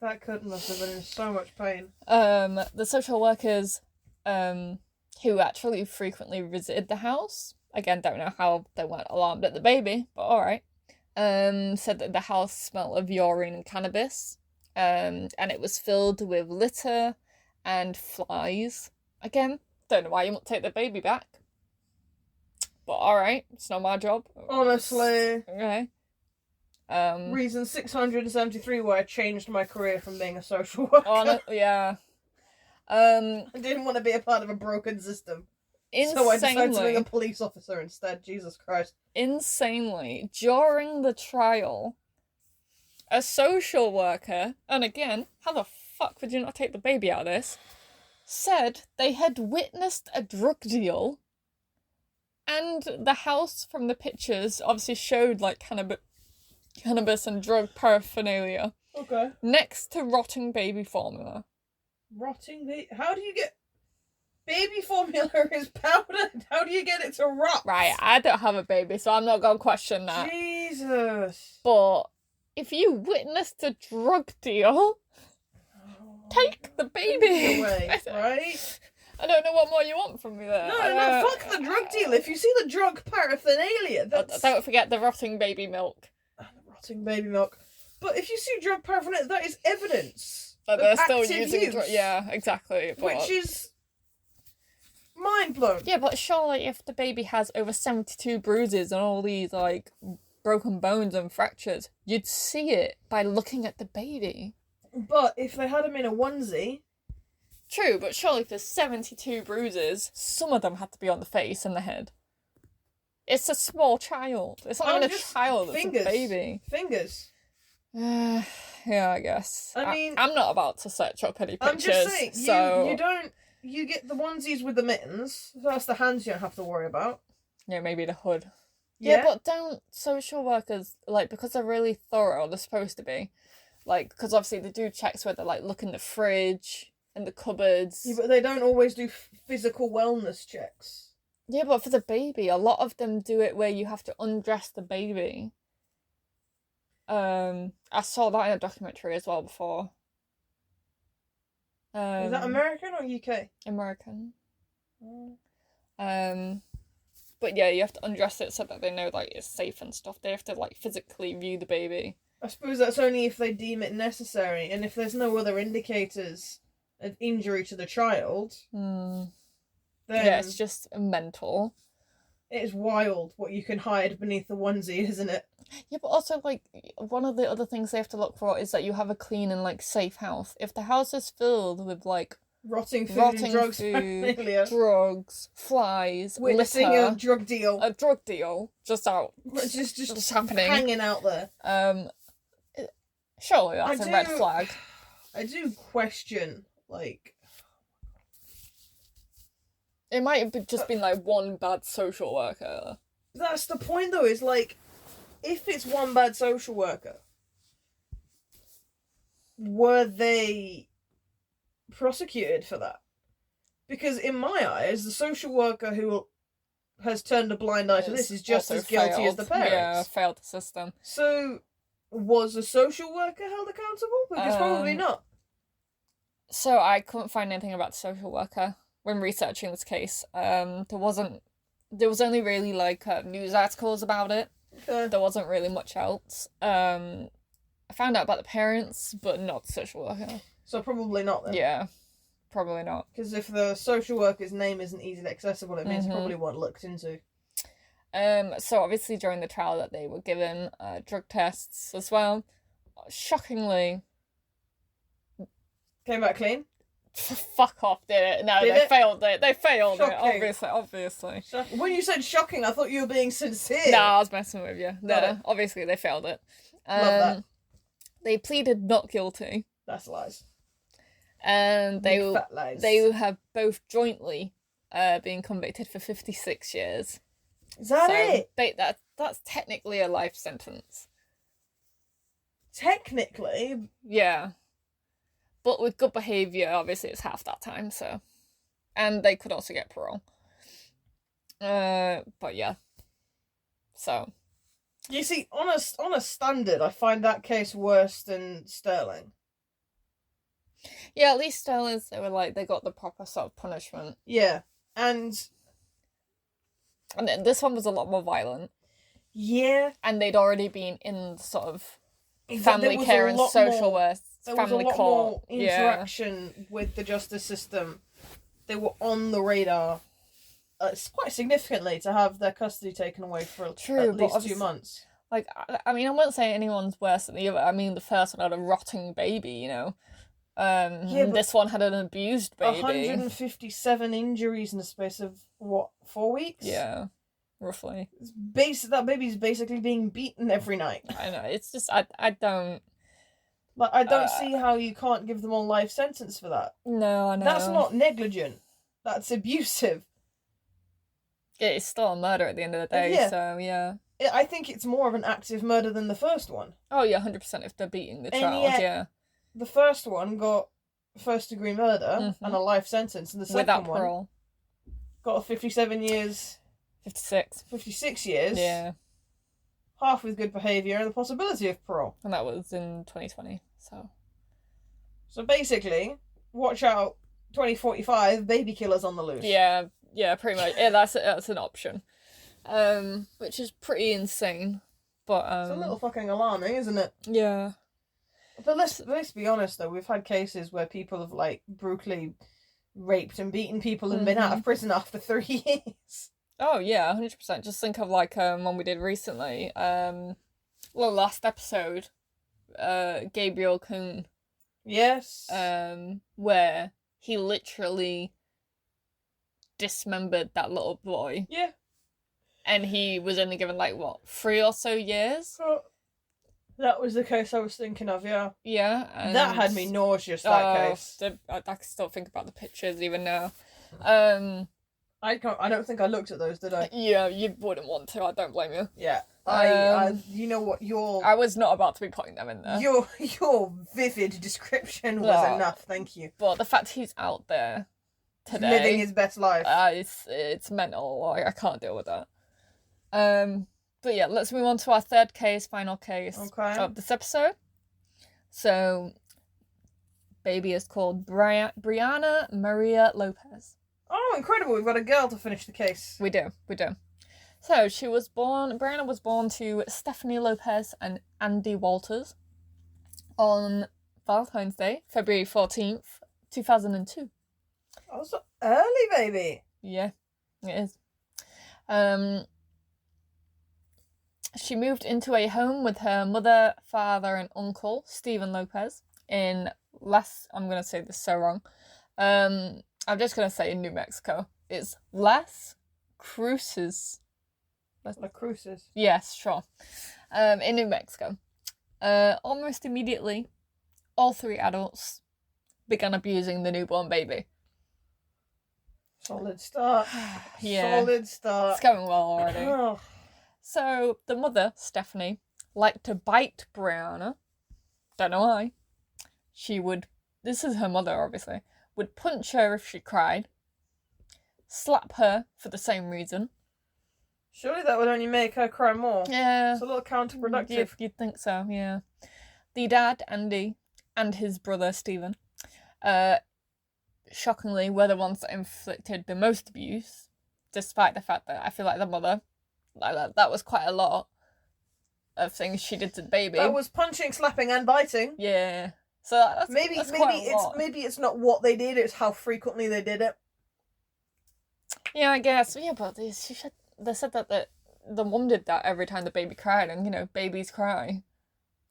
That kid must have been in so much pain. The social workers who actually frequently visited the house, again, don't know how they weren't alarmed at the baby, but alright, said that the house smelled of urine and cannabis, and it was filled with litter and flies. Again, don't know why you won't take the baby back. But alright, it's not my job. Honestly. Okay. Reason 673 why I changed my career from being a social worker. Yeah. I didn't want to be a part of a broken system. So I decided to be a police officer instead. Jesus Christ. Insanely, during the trial, a social worker, and again, how the fuck would you not take the baby out of this, said they had witnessed a drug deal, and the house from the pictures obviously showed like cannabis and drug paraphernalia Okay. next to rotting baby formula. Rotting baby. How do you get. Baby formula is powdered. How do you get it to rot? Right, I don't have a baby, so I'm not gonna question that. Jesus. But if you witnessed a drug deal, take the baby Away, right? I don't know what more you want from me there. No, fuck the drug deal. If you see the drug paraphernalia, that's... Don't forget the rotting baby milk. The rotting baby milk. But if you see drug paraphernalia, that is evidence But of they're still active using use, yeah, exactly. But... which is mind blown. Yeah, but surely if the baby has over 72 bruises and all these like broken bones and fractures, you'd see it by looking at the baby. But if they had him in a onesie... True, but surely if there's 72 bruises, some of them had to be on the face and the head. It's a small child. It's not even a child, it's a baby. Fingers. Yeah, I guess. I mean... I'm not about to search up any pictures, I'm just saying, so... you don't... You get the onesies with the mittens. That's the hands you don't have to worry about. Yeah, maybe the hood. Yeah, Yeah, but don't social workers, like, because they're really thorough, they're supposed to be, like, because obviously they do checks where they, like, look in the fridge and the cupboards. Yeah, but they don't always do physical wellness checks. Yeah, but for the baby, a lot of them do it where you have to undress the baby. I saw that in a documentary as well before. Is that American or UK? American. Mm. But yeah, you have to undress it so that they know like it's safe and stuff. They have to like physically view the baby. I suppose that's only if they deem it necessary, and if there's no other indicators of injury to the child, then Yeah, it's just mental. it is wild what you can hide beneath the onesie, isn't it? Yeah, but also like one of the other things they have to look for is that you have a clean and like safe house. If the house is filled with like Rotting food and drugs, paraphernalia. drugs, flies, Witnessing litter, a drug deal. a drug deal just Just happening. hanging out there. Surely that's a red flag. I do question, like... It might have just been like one bad social worker. That's the point though, is like, if it's one bad social worker, were they prosecuted for that? Because in my eyes, the social worker who has turned a blind eye to this is just Also as guilty as failed. the parents. Yeah, failed the system. So, Was a social worker held accountable? Because probably not. So I couldn't find anything about the social worker when researching this case. There was only really like news articles about it. Okay. There wasn't really much else. I found out about the parents, but not the social worker. So probably not then. Yeah, probably not. Because if the social worker's name isn't easily accessible, it means it probably weren't looked into. So obviously during the trial that they were given drug tests as well. Shockingly, Came back clean? fuck off, did it? No, Did they it? failed it. They failed it, Shocking. obviously. When you said shocking, I thought you were being sincere. No, I was messing with you. Got it. No, obviously they failed it. Love that. They pleaded not guilty, That's lies. and Big fat lies. they have both jointly been convicted for 56 years. Is that So it? that's technically a life sentence. Technically. Yeah. But with good behaviour, obviously it's half that time, so. And they could also get parole. But yeah. So. You see, on a standard, I find that case worse than Sterling. Yeah, at least Sterling's, they got the proper sort of punishment. Yeah. And then this one was a lot more violent. yeah. And they'd already been in sort of There family was care a and lot social more- work, There was a family lot court. more Yeah. interaction with the justice system. They were on the radar quite significantly to have their custody taken away for True, at but least 2 obviously- months. Like, I mean, I won't say anyone's worse than the other. I mean, the first one had a rotting baby, you know. Yeah, but this one had an abused baby. 157 injuries in the space of, what, 4 weeks? Yeah, roughly. That baby's basically being beaten every night. I know, it's just, I don't... Like, I don't see how you can't give them a life sentence for that. No, I know. That's not negligent. That's abusive. It's still a murder at the end of the day, Yeah. so, yeah. I think it's more of an active murder than the first one. Oh, yeah, 100% if they're beating the And child, yet- yeah. The first one got first-degree murder and a life sentence, and the second Without one parole. got a 57 years, 56. 56 years, Yeah, half with good behaviour and the possibility of parole. and that was in 2020, so... So basically, watch out, 2045, baby killers on the loose. Yeah, pretty much. Yeah, that's an option. Which is pretty insane. But It's a little fucking alarming, isn't it? yeah. But let's be honest though, we've had cases where people have like brutally raped and beaten people and been out of prison after 3 years. Oh yeah, 100%. Just think of like one we did recently. Last episode, Gabriel Kuhn, Yes. where he literally dismembered that little boy, Yeah. and he was only given like what 3 or so years. So that was the case I was thinking of, yeah. Yeah, and That had me nauseous, that case. I can still think about the pictures even now. I don't think I looked at those, did I? Yeah, you wouldn't want to. I don't blame you. Yeah. You know what, I was not about to be putting them in there. your vivid description was No. enough, thank you. But the fact he's out there today, Living his best life. it's mental. Like, I can't deal with that. But yeah, let's move on to our third case, final case of this episode. So, baby is called Brianna Maria Lopez. Oh, incredible! We've got a girl to finish the case. We do. So Brianna was born to Stephanie Lopez and Andy Walters on Valentine's Day, February 14th, 2002. Oh, so early, baby. Yeah, it is. She moved into a home with her mother, father, and uncle, Stephen Lopez, in I'm going to say this so wrong. I'm just going to say in New Mexico. It's Las Cruces. La Cruces. Yes, sure. In New Mexico. Almost immediately, all 3 adults began abusing the newborn baby. Solid start. Yeah. Solid start. It's going well already. Oh. So, the mother, Stephanie, liked to bite Brianna. Don't know why. This is her mother, obviously, would punch her if she cried, slap her for the same reason. Surely that would only make her cry more. Yeah. It's a little counterproductive. You'd think so, yeah. The dad, Andy, and his brother, Stephen, shockingly, were the ones that inflicted the most abuse, despite the fact that I feel like the mother, that was quite a lot of things she did to the baby. That was punching, slapping, and biting. Yeah. So that's maybe quite a lot. maybe it's not what they did; it's how frequently they did it. Yeah, I guess. Yeah, but they said that the mum did that every time the baby cried, and babies cry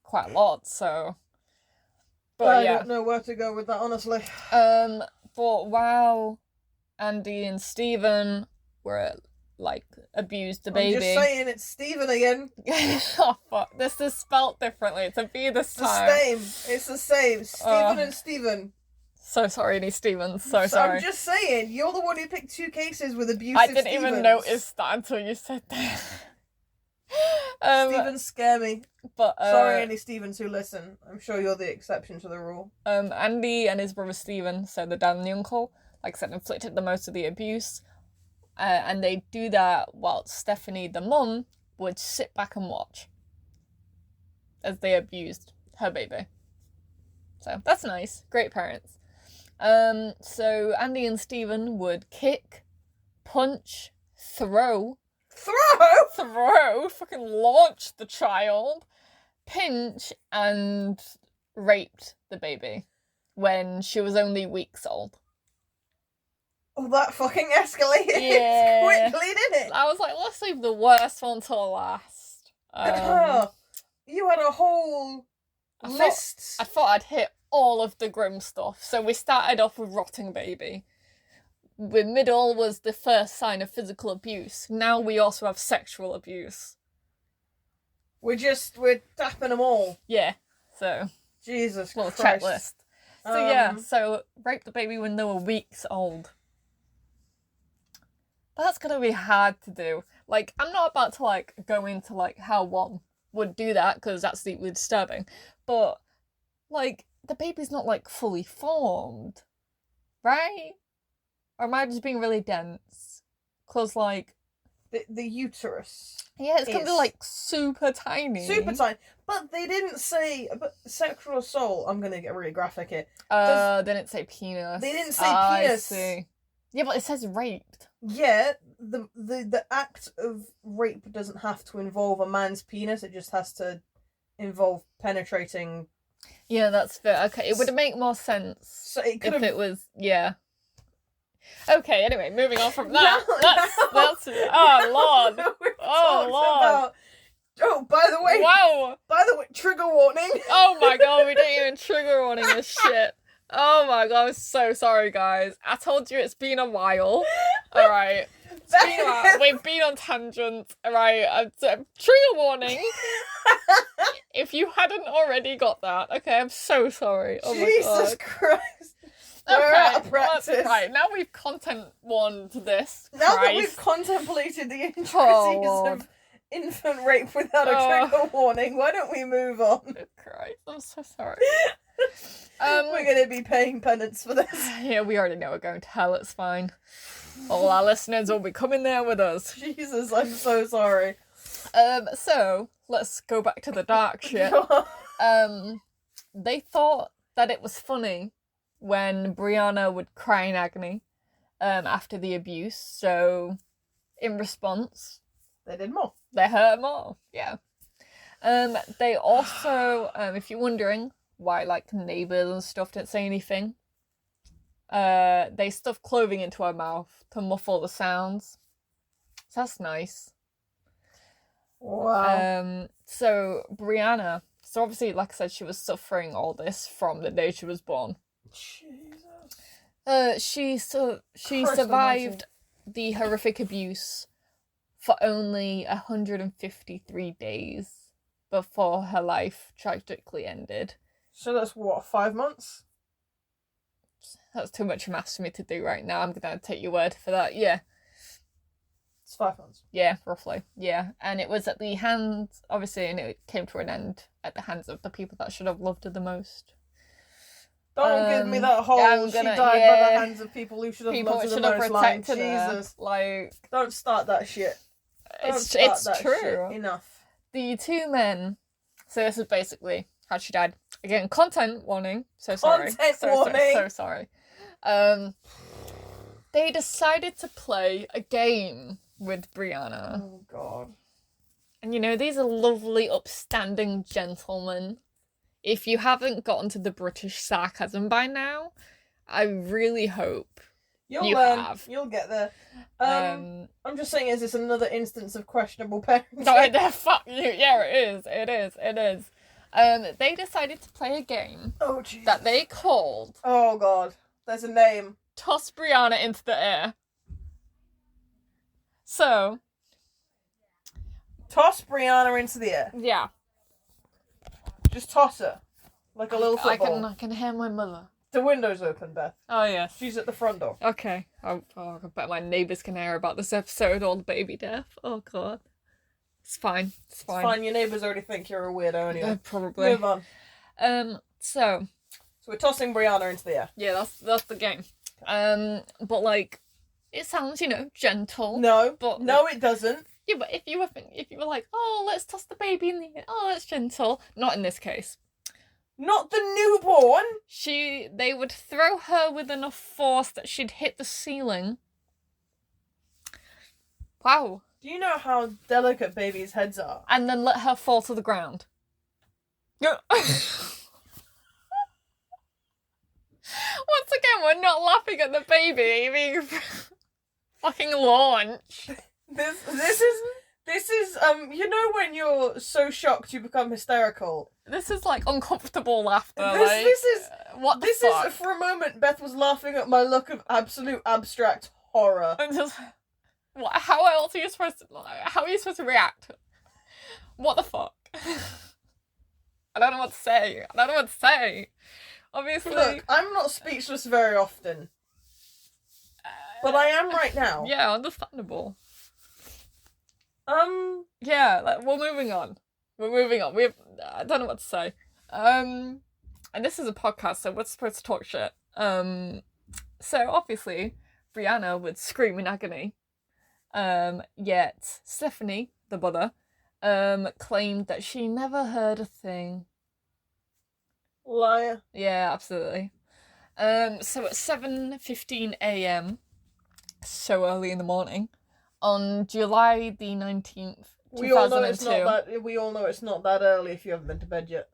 quite a lot. So, but I don't know where to go with that, honestly. But while Andy and Stephen were abused the baby. I'm just saying, it's Stephen again. Oh fuck! This is spelt differently. It's a B this time. It's the same. Stephen and Stephen. So sorry, Annie Stevens. So sorry. I'm just saying, you're the one who picked 2 cases with abusive I didn't even notice that until you said that. Stevens scare me. But sorry, any Stevens who listen. I'm sure you're the exception to the rule. Andy and his brother Stephen, so the dad and the uncle, like I said, inflicted the most of the abuse. And they do that while Stephanie, the mum, would sit back and watch as they abused her baby. So that's nice. Great parents. So Andy and Stephen would kick, punch, throw, fucking launch the child, pinch, and raped the baby when she was only weeks old. Oh, that fucking escalated quickly, didn't it? I was like, let's leave the worst one till last. You had a whole list. I thought I'd hit all of the grim stuff. So we started off with rotting baby. The middle was the first sign of physical abuse. Now we also have sexual abuse. We're tapping them all. Yeah. So Jesus little Christ. Checklist. So so rape the baby when they were weeks old. That's gonna be hard to do. I'm not about to go into how one would do that, because that's deeply disturbing. But the baby's not fully formed, right? Or am I just being really dense? Cause the uterus. Yeah, it's gonna be super tiny. Super tiny. But they didn't say sexual assault. I'm gonna get really graphic here. They didn't say penis. They didn't say penis. I see. Yeah, but it says raped. Yeah, the act of rape doesn't have to involve a man's penis. It just has to involve penetrating. Yeah, that's fair. Okay, it would make more sense. So it could if it was, yeah. Okay, anyway, moving on from that. That's oh lord. Oh lord. By the way. Wow. By the way, trigger warning. Oh my god, we didn't even trigger warning this shit. Oh my god, I'm so sorry, guys. I told you it's been a while. Alright. We've been on tangents. Alright, trigger warning. If you hadn't already got that. Okay, I'm so sorry. Oh my god. Jesus Christ. Okay, we're out of practice. Right, now we've content warned this. Now that we've contemplated the intricacies of infant rape without a trigger warning, why don't we move on? Christ, I'm so sorry. We're going to be paying penance for this. Yeah, we already know we're going to hell, it's fine. All our listeners will be coming there with us. Jesus, I'm so sorry. So, let's go back to the dark shit. They thought that it was funny when Brianna would cry in agony after the abuse, so in response, they did more. They hurt more, yeah. They also, if you're wondering why neighbours and stuff didn't say anything, they stuffed clothing into her mouth to muffle the sounds. So that's nice. Wow. So Brianna, so obviously, like I said, she was suffering all this from the day she was born. Jesus. She survived the horrific abuse for only 153 days before her life tragically ended. So that's what, 5 months? That's too much maths for me to do right now. I'm gonna take your word for that. Yeah. It's 5 months. Yeah, roughly. Yeah. And it was at the hands, obviously, and it came to an end at the hands of the people that should have loved her the most. Don't give me that whole she died by the hands of people who should have loved her the most line. Jesus. Her. Don't start that shit. It's true. Shit. Enough. The two men. So this is basically how she died. Again, content warning. So sorry. Warning. So sorry. They decided to play a game with Brianna. Oh God. And you know, these are lovely, upstanding gentlemen. If you haven't gotten to the British sarcasm by now, I really hope You'll you learn. have. You'll get there. I'm just saying, is this another instance of questionable parenting? No, fuck you. Yeah, it is. They decided to play a game Oh, Jesus. that they called Oh, God. There's a name. Toss Brianna into the air. So, Toss Brianna into the air. yeah. Just toss her. Like a little football. I can hear my mother. The window's open, Beth. Oh, yes. She's at the front door. Okay. I bet my neighbours can hear about this episode or the baby death. Oh, God. It's fine. It's fine. Your neighbours already think you're a weirdo anyway. Probably. Move on. So we're tossing Brianna into the air. Yeah, that's the game. But like, it sounds, gentle. No, but no, it doesn't. Yeah, but if you were like, oh, let's toss the baby in the air. Oh, that's gentle. Not in this case. Not the newborn. They would throw her with enough force that she'd hit the ceiling. Wow. Do you know how delicate babies' heads are? And then let her fall to the ground. Once again, we're not laughing at the baby being fucking launched. This is when you're so shocked you become hysterical. This is like uncomfortable laughter. This is what the fuck? For a moment Beth was laughing at my look of absolute abstract horror. How else are you supposed to react? What the fuck? I don't know what to say. Obviously, look, I'm not speechless very often, but I am right now. Yeah, understandable. Yeah, we're moving on. I don't know what to say. And this is a podcast, so we're supposed to talk shit. So obviously, Brianna would scream in agony. Yet Stephanie, the mother, claimed that she never heard a thing. Liar. Yeah, absolutely. So at 7:15 a.m, so early in the morning, on July the 19th, 2002. We all know it's not that early if you haven't been to bed yet.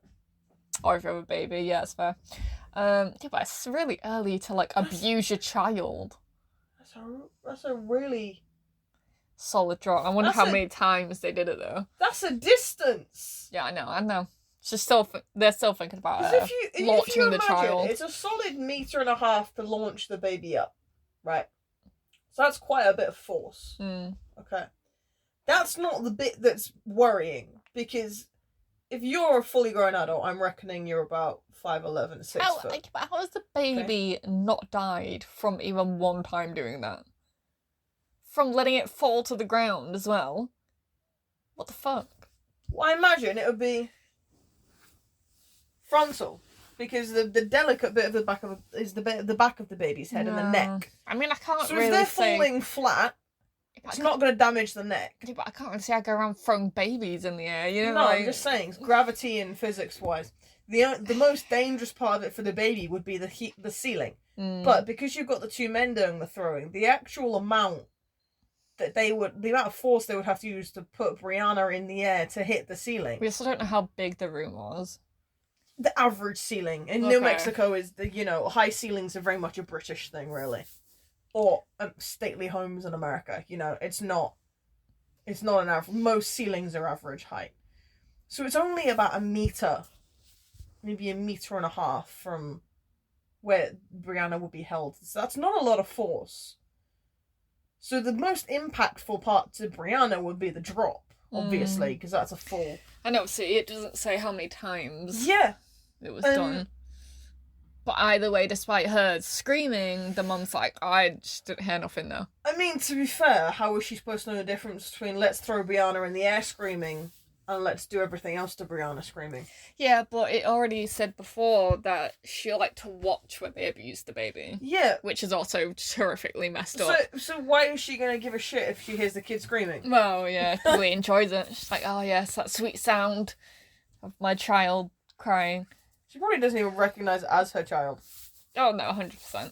Or if you have a baby, yeah, it's fair. Yeah, but it's really early to abuse your child. That's a really solid drop. I wonder how many times they did it though. That's a distance. Yeah, I know. They're still thinking about launching if you imagine, the child. It's a solid 1.5 meters to launch the baby up, right? So that's quite a bit of force. Okay, that's not the bit that's worrying, because if you're a fully grown adult, I'm reckoning you're about 5'11", 6 foot. How has the baby not died from even one time doing that? From letting it fall to the ground as well? What the fuck? Well, I imagine it would be frontal, because the delicate bit of the back is the bit at the back of the baby's head and the neck. I mean, I can't so really if they're say... falling flat, it's not going to damage the neck. Yeah, but I can't really say I go around throwing babies in the air, you know? No, I'm just saying, gravity and physics-wise. The most dangerous part of it for the baby would be the ceiling. But because you've got the two men doing the throwing, the actual amount the amount of force they would have to use to put Brianna in the air to hit the ceiling. We still don't know how big the room was. The average ceiling in New Mexico is high ceilings are very much a British thing, really, or stately homes in America. It's not an average. Most ceilings are average height, so it's only about 1 meter, maybe 1.5 meters from where Brianna would be held. So that's not a lot of force. So the most impactful part to Brianna would be the drop, obviously, because that's a fall. I know, see, it doesn't say how many times it was done. But either way, despite her screaming, the mum's like, I just didn't hear nothing though. I mean, to be fair, how was she supposed to know the difference between let's throw Brianna in the air screaming and let's do everything else to Brianna screaming. Yeah, but it already said before that she liked to watch when they abused the baby. Yeah. Which is also terrifically messed up. So why is she gonna give a shit if she hears the kid screaming? Well, yeah, probably enjoys it. She's like, oh yes, that sweet sound of my child crying. She probably doesn't even recognise it as her child. Oh no, 100%.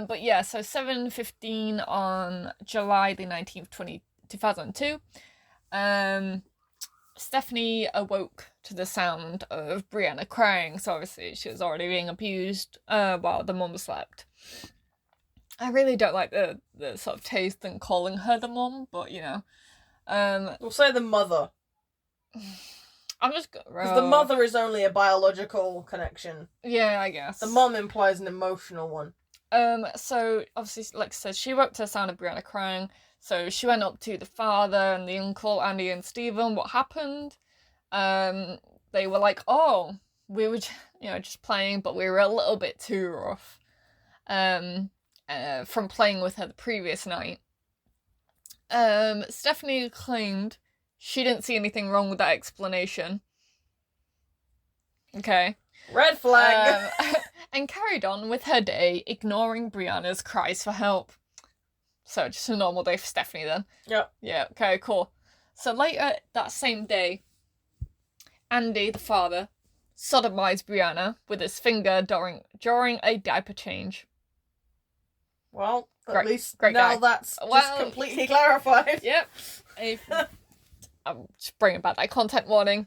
But yeah, so 7:15 on July the 19th, 2002. Stephanie awoke to the sound of Brianna crying, so obviously she was already being abused while the mum slept. I really don't like the sort of taste in calling her the mum, but you know. We'll say the mother. I'm just because the mother is only a biological connection. Yeah, I guess. The mum implies an emotional one. So obviously, like I said, she woke to the sound of Brianna crying. So she went up to the father and the uncle, Andy and Stephen. What happened? They were like, "Oh, we were, just playing, but we were a little bit too rough." From playing with her the previous night. Stephanie claimed she didn't see anything wrong with that explanation. Okay. Red flag! And carried on with her day, ignoring Brianna's cries for help. So, just a normal day for Stephanie then. Yep. Yeah, okay, cool. So later that same day, Andy, the father, sodomized Brianna with his finger during a diaper change. Well, at least great now guy. that's just completely clarified. Yep. I'm just bringing back that content warning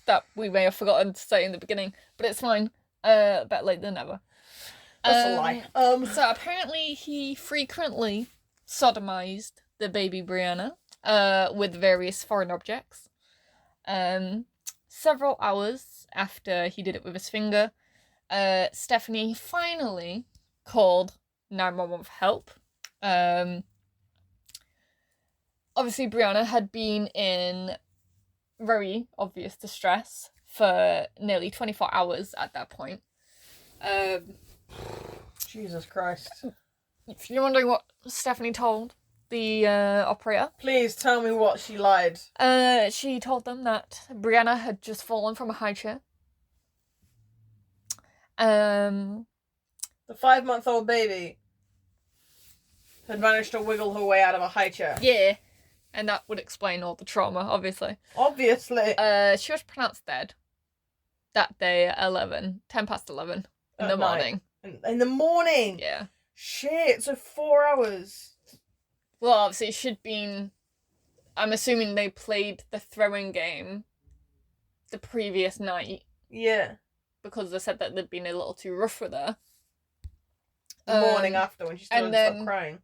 that we may have forgotten to say in the beginning, but it's fine. Better late than never. That's a lie. So apparently he frequently sodomized the baby Brianna with various foreign objects. Several hours after he did it with his finger, Stephanie finally called 911 for help. Obviously, Brianna had been in very obvious distress for nearly 24 hours at that point. Jesus Christ. If you're wondering what Stephanie told the operator... Please tell me what she lied. She told them that Brianna had just fallen from a high chair. The 5-month-old baby had managed to wiggle her way out of a high chair. Yeah. And that would explain all the trauma, obviously. Obviously. She was pronounced dead that day at 10 past 11 in the morning. In the morning? Yeah. Shit, so 4 hours. Well, obviously it should been... I'm assuming they played the throwing game the previous night. Yeah. Because they said that they'd been a little too rough with her. The morning after, when she still didn't stop crying.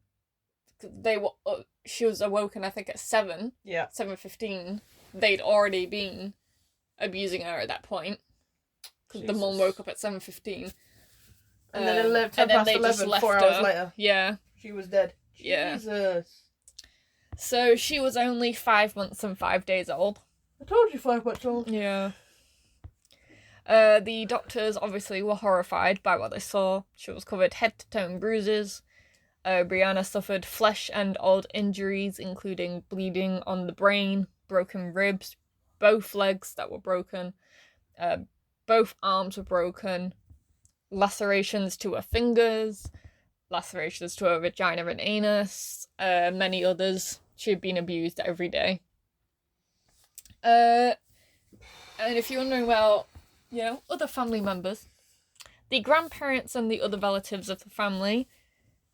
She was awoken, I think, at 7. Yeah. 7:15. They'd already been abusing her at that point. Because the mum woke up at 7:15. And then it lived 10 past 11, 4 hours later. Yeah. She was dead. Yeah. Jesus. So she was only 5 months and 5 days old. I told you 5 months old. Yeah. The doctors obviously were horrified by what they saw. She was covered head to toe in bruises. Brianna suffered flesh and odd injuries, including bleeding on the brain, broken ribs, both legs that were broken, both arms were broken, lacerations to her fingers, lacerations to her vagina and anus, many others. She had been abused every day. And if you're wondering about, other family members, the grandparents and the other relatives of the family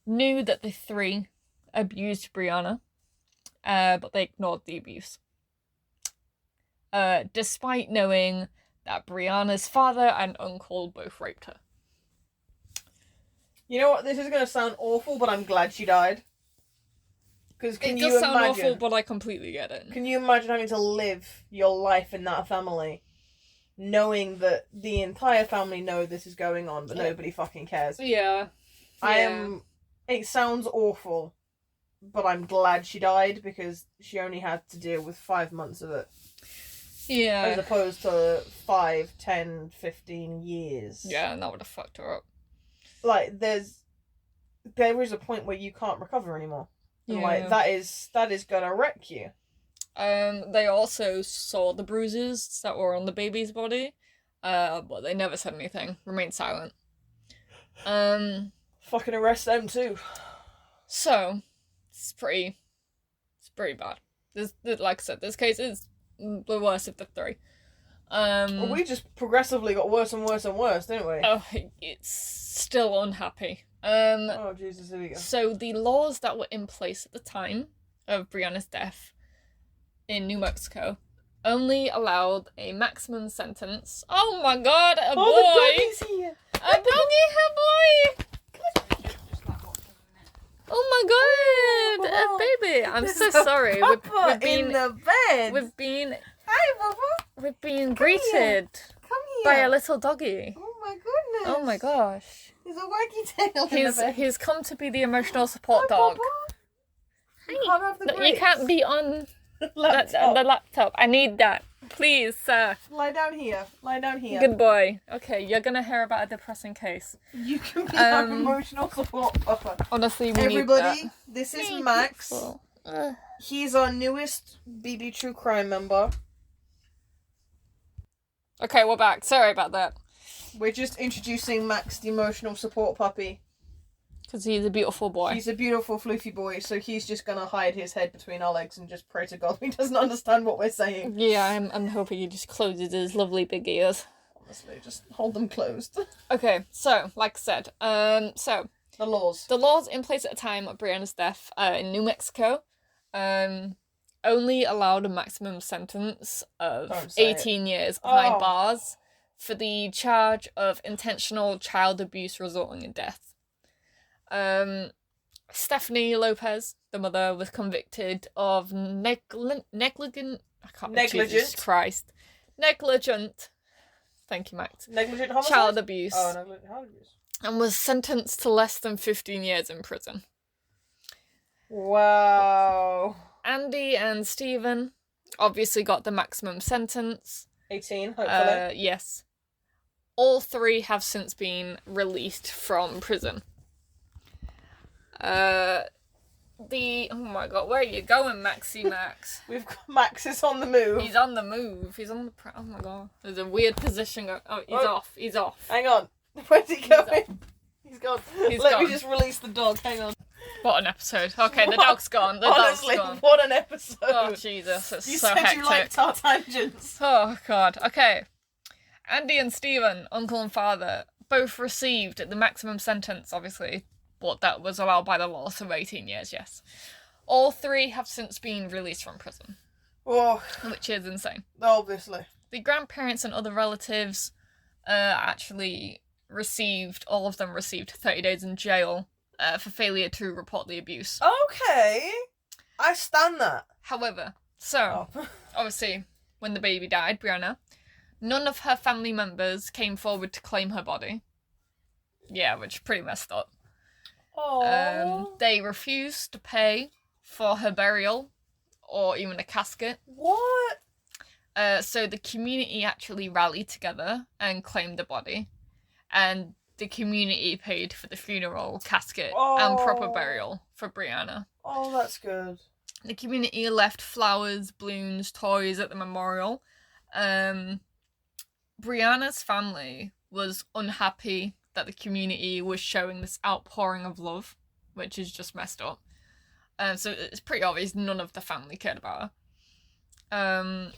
knew that the three abused Brianna, but they ignored the abuse. Despite knowing that Brianna's father and uncle both raped her. You know what? This is going to sound awful, but I'm glad she died. Because it does sound awful, but I completely get it. Can you imagine having to live your life in that family, knowing that the entire family know this is going on, but nobody fucking cares? Yeah. It sounds awful, but I'm glad she died because she only had to deal with 5 months of it. Yeah. As opposed to 5, 10, 15 years. Yeah, and that would have fucked her up. Like, there is a point where you can't recover anymore. And, that is gonna wreck you. They also saw the bruises that were on the baby's body, but they never said anything. Remained silent. Fucking arrest them too. So it's pretty bad. Like I said, this case is the worst of the three. We just progressively got worse and worse and worse, didn't we? Oh, it's still unhappy. Oh Jesus, here we go. So the laws that were in place at the time of Brianna's death in New Mexico only allowed a maximum sentence. Oh my God, a boy! The doggy's here. A doggy, a boy! Oh my God, a baby! I'm so sorry. We've been in the bed. Hi, Papa. We've been greeted Come here. by a little doggy. Oh my goodness. Oh my gosh. There's a wagggy tail in the bed. He's come to be the emotional support Hi, dog. Papa. You can't have the No, you grapes. can't be on Laptop. the laptop. I need that. Please, sir. Lie down here. Lie down here. Good boy. Okay, you're gonna hear about a depressing case. You can be our emotional support Papa. Honestly, we Everybody, need this is that. Max. Ugh. He's our newest BB True Crime member. Okay, we're back. Sorry about that. We're just introducing Max, the emotional support puppy. Because he's a beautiful boy. He's a beautiful floofy boy, so he's just gonna hide his head between our legs and just pray to God he doesn't understand what we're saying. Yeah, I'm hoping he just closes his lovely big ears. Honestly, just hold them closed. Okay, so, like I said, so The laws. the laws in place at the time of Brianna's death in New Mexico only allowed a maximum sentence of Don't say 18 years behind Oh. bars for the charge of intentional child abuse resulting in death. Stephanie Lopez, the mother, was convicted of negligent. I can't. Negligent? Jesus Christ, negligent. Thank you, Max. Negligent homicide? Child abuse, Oh, negligent child abuse. and was sentenced to less than 15 years in prison. Wow. Andy and Stephen obviously got the maximum sentence. 18, hopefully. Yes. All three have since been released from prison. Oh my God, where are you going, Maxie Max? We've got Max is on the move. He's on the move. He's on the. Oh my God, there's a weird position. Oh, he's Oh. off. He's off. Hang on. Where's he going? He's gone. He's Let gone. me just release the dog. Hang on. What an episode. Okay, the What? dog's gone. The Honestly, dog's gone. what an episode. Oh Jesus, it's You so said hectic. you liked our tangents. Oh God. Okay. Andy and Stephen, uncle and father, both received the maximum sentence, obviously, what that was allowed by the law, so 18 years, yes. All three have since been released from prison, Oh, which is insane. obviously. The grandparents and other relatives actually all of them received 30 days in jail for failure to report the abuse. Okay. I stand that. However, so, obviously, when the baby died, Brianna, none of her family members came forward to claim her body. Yeah, which is pretty messed up. They refused to pay for her burial or even a casket. What? So the community actually rallied together and claimed the body. And the community paid for the funeral, casket, and proper burial for Brianna. Oh, that's good. The community left flowers, balloons, toys at the memorial. Brianna's family was unhappy that the community was showing this outpouring of love, which is just messed up. So it's pretty obvious none of the family cared about her.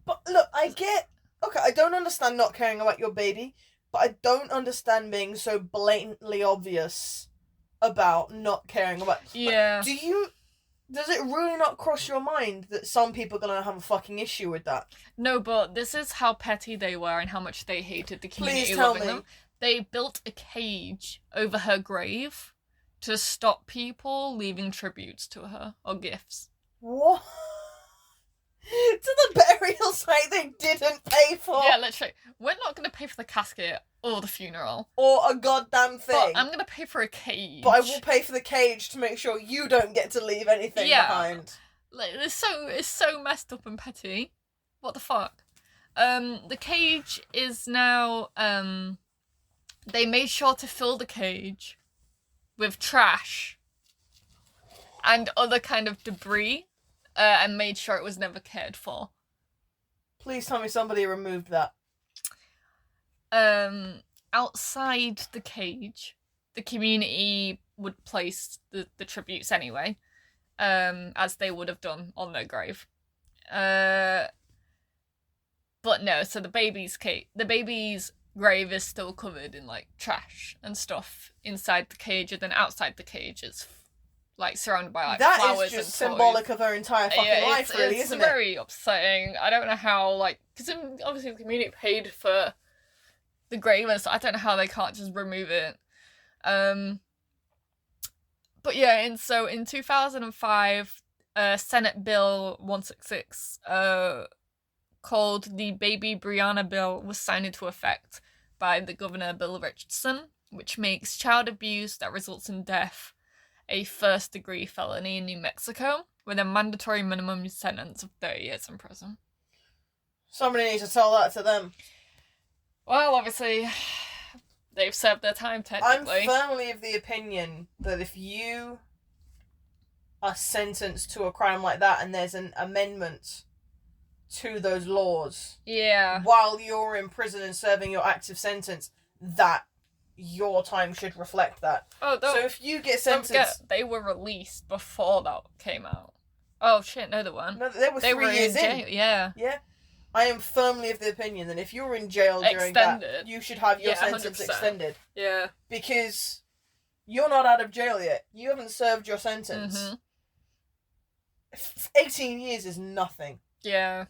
But look, I don't understand not caring about your baby, but I don't understand being so blatantly obvious about not caring about. Yeah. Does it really not cross your mind that some people are gonna have a fucking issue with that? No, but this is how petty they were and how much they hated the community Please tell loving me. them. They built a cage over her grave to stop people leaving tributes to her or gifts. What? To the burial site they didn't pay for, Yeah, literally. We're not going to pay for the casket or the funeral. or a goddamn thing. But I'm going to pay for a cage. But I will pay for the cage to make sure you don't get to leave anything Yeah. behind. Like, it's so messed up and petty. What the fuck? The cage is now, they made sure to fill the cage with trash and other kind of debris and made sure it was never cared for. Please tell me somebody removed that. Outside the cage, the community would place the tributes anyway, as they would have done on their grave. But no, so the baby's grave is still covered in like trash and stuff inside the cage, and then outside the cage it's like surrounded by like that flowers is just and symbolic toys. of her entire fucking life, really, isn't it? It's very upsetting. I don't know how, like, because obviously the community paid for the grave, and so I don't know how they can't just remove it. But yeah, and so in 2005, Senate Bill 166, called the Baby Brianna Bill, was signed into effect by the Governor Bill Richardson, which makes child abuse that results in death a first-degree felony in New Mexico, with a mandatory minimum sentence of 30 years in prison. Somebody needs to tell that to them. Well, obviously, they've served their time, technically. I'm firmly of the opinion that if you are sentenced to a crime like that and there's an amendment to those laws, yeah, while you're in prison and serving your active sentence, that your time should reflect that. Oh, so if you get don't sentenced... forget, they were released before that came out. Oh, shit, no, they weren't. No, they were 3 years in. Jail. Yeah. Yeah. I am firmly of the opinion that if you're in jail during that, you should have your sentence 100%. extended. Yeah. Because you're not out of jail yet. You haven't served your sentence. Mm-hmm. 18 years is nothing. Yeah.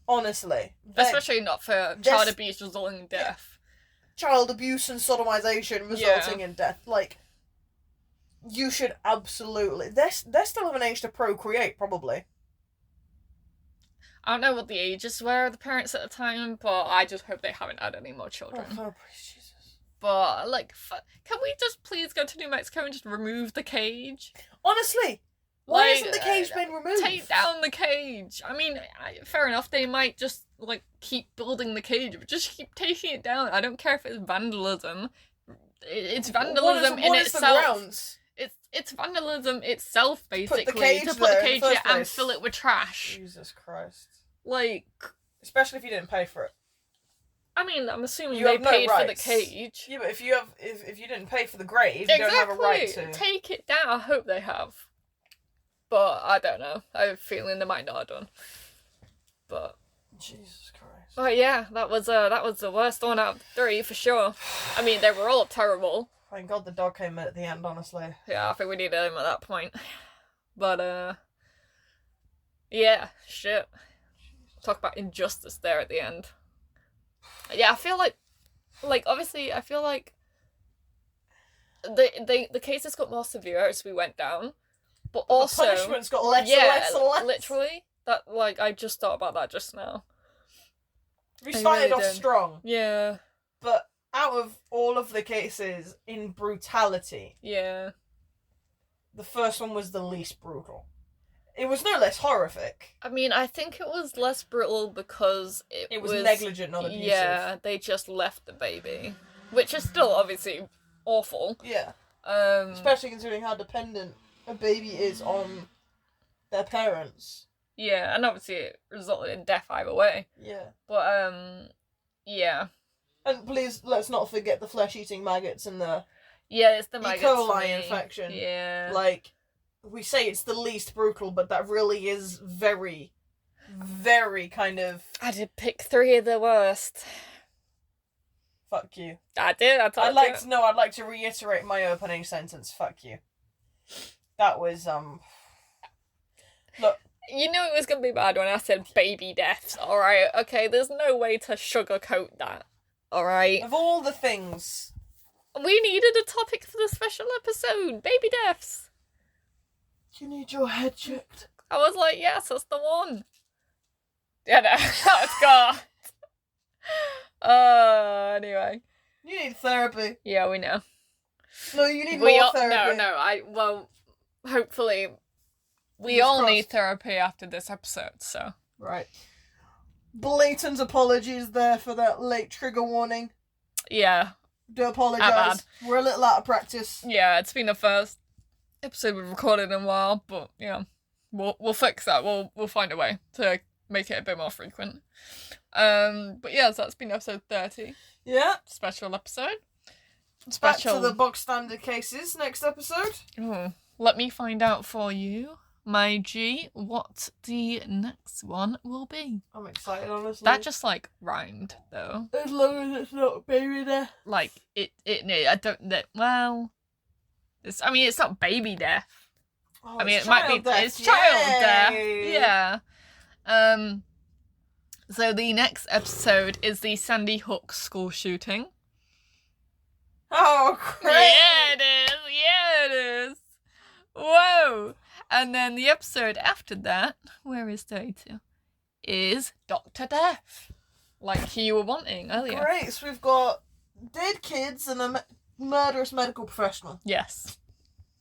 Honestly. Especially not for child abuse resulting in death. Child abuse and sodomization resulting in death. Like, you should absolutely... They're still of an age to procreate, probably. I don't know what the ages were of the parents at the time, but I just hope they haven't had any more children. Oh, Jesus. But, like, can we just please go to New Mexico and just remove the cage? Honestly! Why hasn't the cage been removed? Take down the cage. I mean, fair enough, they might just, like, keep building the cage, but just keep taking it down. I don't care if it's vandalism. It's vandalism in itself. It's vandalism itself, basically. To put the cage there and fill it with trash. Jesus Christ. Like... Especially if you didn't pay for it. I mean, I'm assuming they paid for the cage. Yeah, but if you didn't pay for the grave, you don't have a right to... Take it down. I hope they have. But I don't know. I have a feeling they might not have done. But Jesus Christ. But yeah, that was the worst one out of the 3 for sure. I mean, they were all terrible. Thank God the dog came in at the end, honestly. Yeah, I think we needed him at that point. But yeah, shit. Talk about injustice there at the end. Yeah, I feel like obviously I feel like the cases got more severe as we went down. But also, the punishments got less and less and less. Literally. That, like, I just thought about that just now. We started off strong. Yeah. But out of all of the cases in brutality, yeah, the first one was the least brutal. It was no less horrific. I mean, I think it was less brutal because it was negligent, not abusive. Yeah, they just left the baby. Which is still obviously awful. Yeah. Especially considering how dependent a baby is on their parents. Yeah, and obviously it resulted in death either way. Yeah. But, yeah. And please, let's not forget the flesh-eating maggots and the... Yeah, it's the maggots. E. coli infection. Yeah. Like, we say it's the least brutal, but that really is very, very kind of... I did pick 3 of the worst. Fuck you. I did, I told you. I'd like to reiterate my opening sentence. Fuck you. That was, Look. You knew it was going to be bad when I said baby deaths, alright? Okay, there's no way to sugarcoat that, alright? Of all the things... We needed a topic for the special episode. Baby deaths. You need your head checked. I was like, yes, that's the one. Yeah, no, let's go. Anyway. You need therapy. Yeah, we know. No, you need more therapy. Well, hopefully, we all need therapy after this episode, so. Right. Blatant apologies there for that late trigger warning. Yeah. Do apologise. We're a little out of practice. Yeah, it's been the first episode we've recorded in a while, but yeah. We'll fix that. We'll find a way to make it a bit more frequent. But yeah, so that's been episode 30. Yeah. Special episode. Back to the box standard cases next episode. Oh, let me find out for you, my G, what the next one will be. I'm excited, honestly. That just like rhymed though. As long as it's not baby death. Like I don't well. It's not baby death. Oh, I mean, it's it might be. death. It's child death. Yay. Yeah. So the next episode is the Sandy Hook school shooting. Oh, great! Yeah, it is. Yeah, it is. Whoa! And then the episode after that, where is 32? Is Dr. Death, like you were wanting earlier. Great. So we've got dead kids and a murderous medical professional. Yes.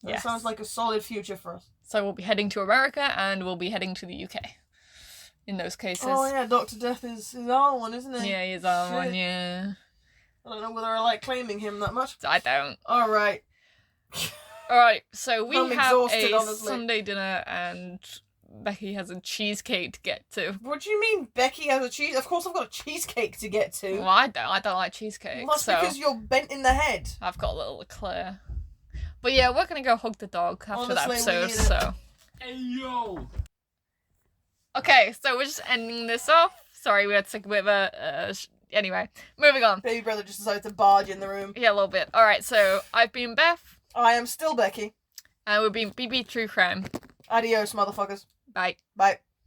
That sounds like a solid future for us. So we'll be heading to America and we'll be heading to the UK. In those cases. Oh yeah, Dr. Death is our one, isn't he? Yeah, he's our Shit. one, yeah. I don't know whether I like claiming him that much. I don't. Alright. Alright, so we I'm have exhausted, a honestly. Sunday dinner and Becky has a cheesecake to get to. What do you mean Becky has a cheese? Of course I've got a cheesecake to get to. Well, I don't like cheesecake. Well, that's so because you're bent in the head. I've got a little Eclair. But yeah, we're gonna go hug the dog after that Honestly, we episode, need it. so. Hey yo! Okay, so we're just ending this off. Sorry, we had to take a bit of a... Anyway, moving on. Baby brother just decided to barge in the room. Yeah, a little bit. Alright, so I've been Beth, I am still Becky. and we've been BB True Crime. Adios, motherfuckers. Bye. Bye.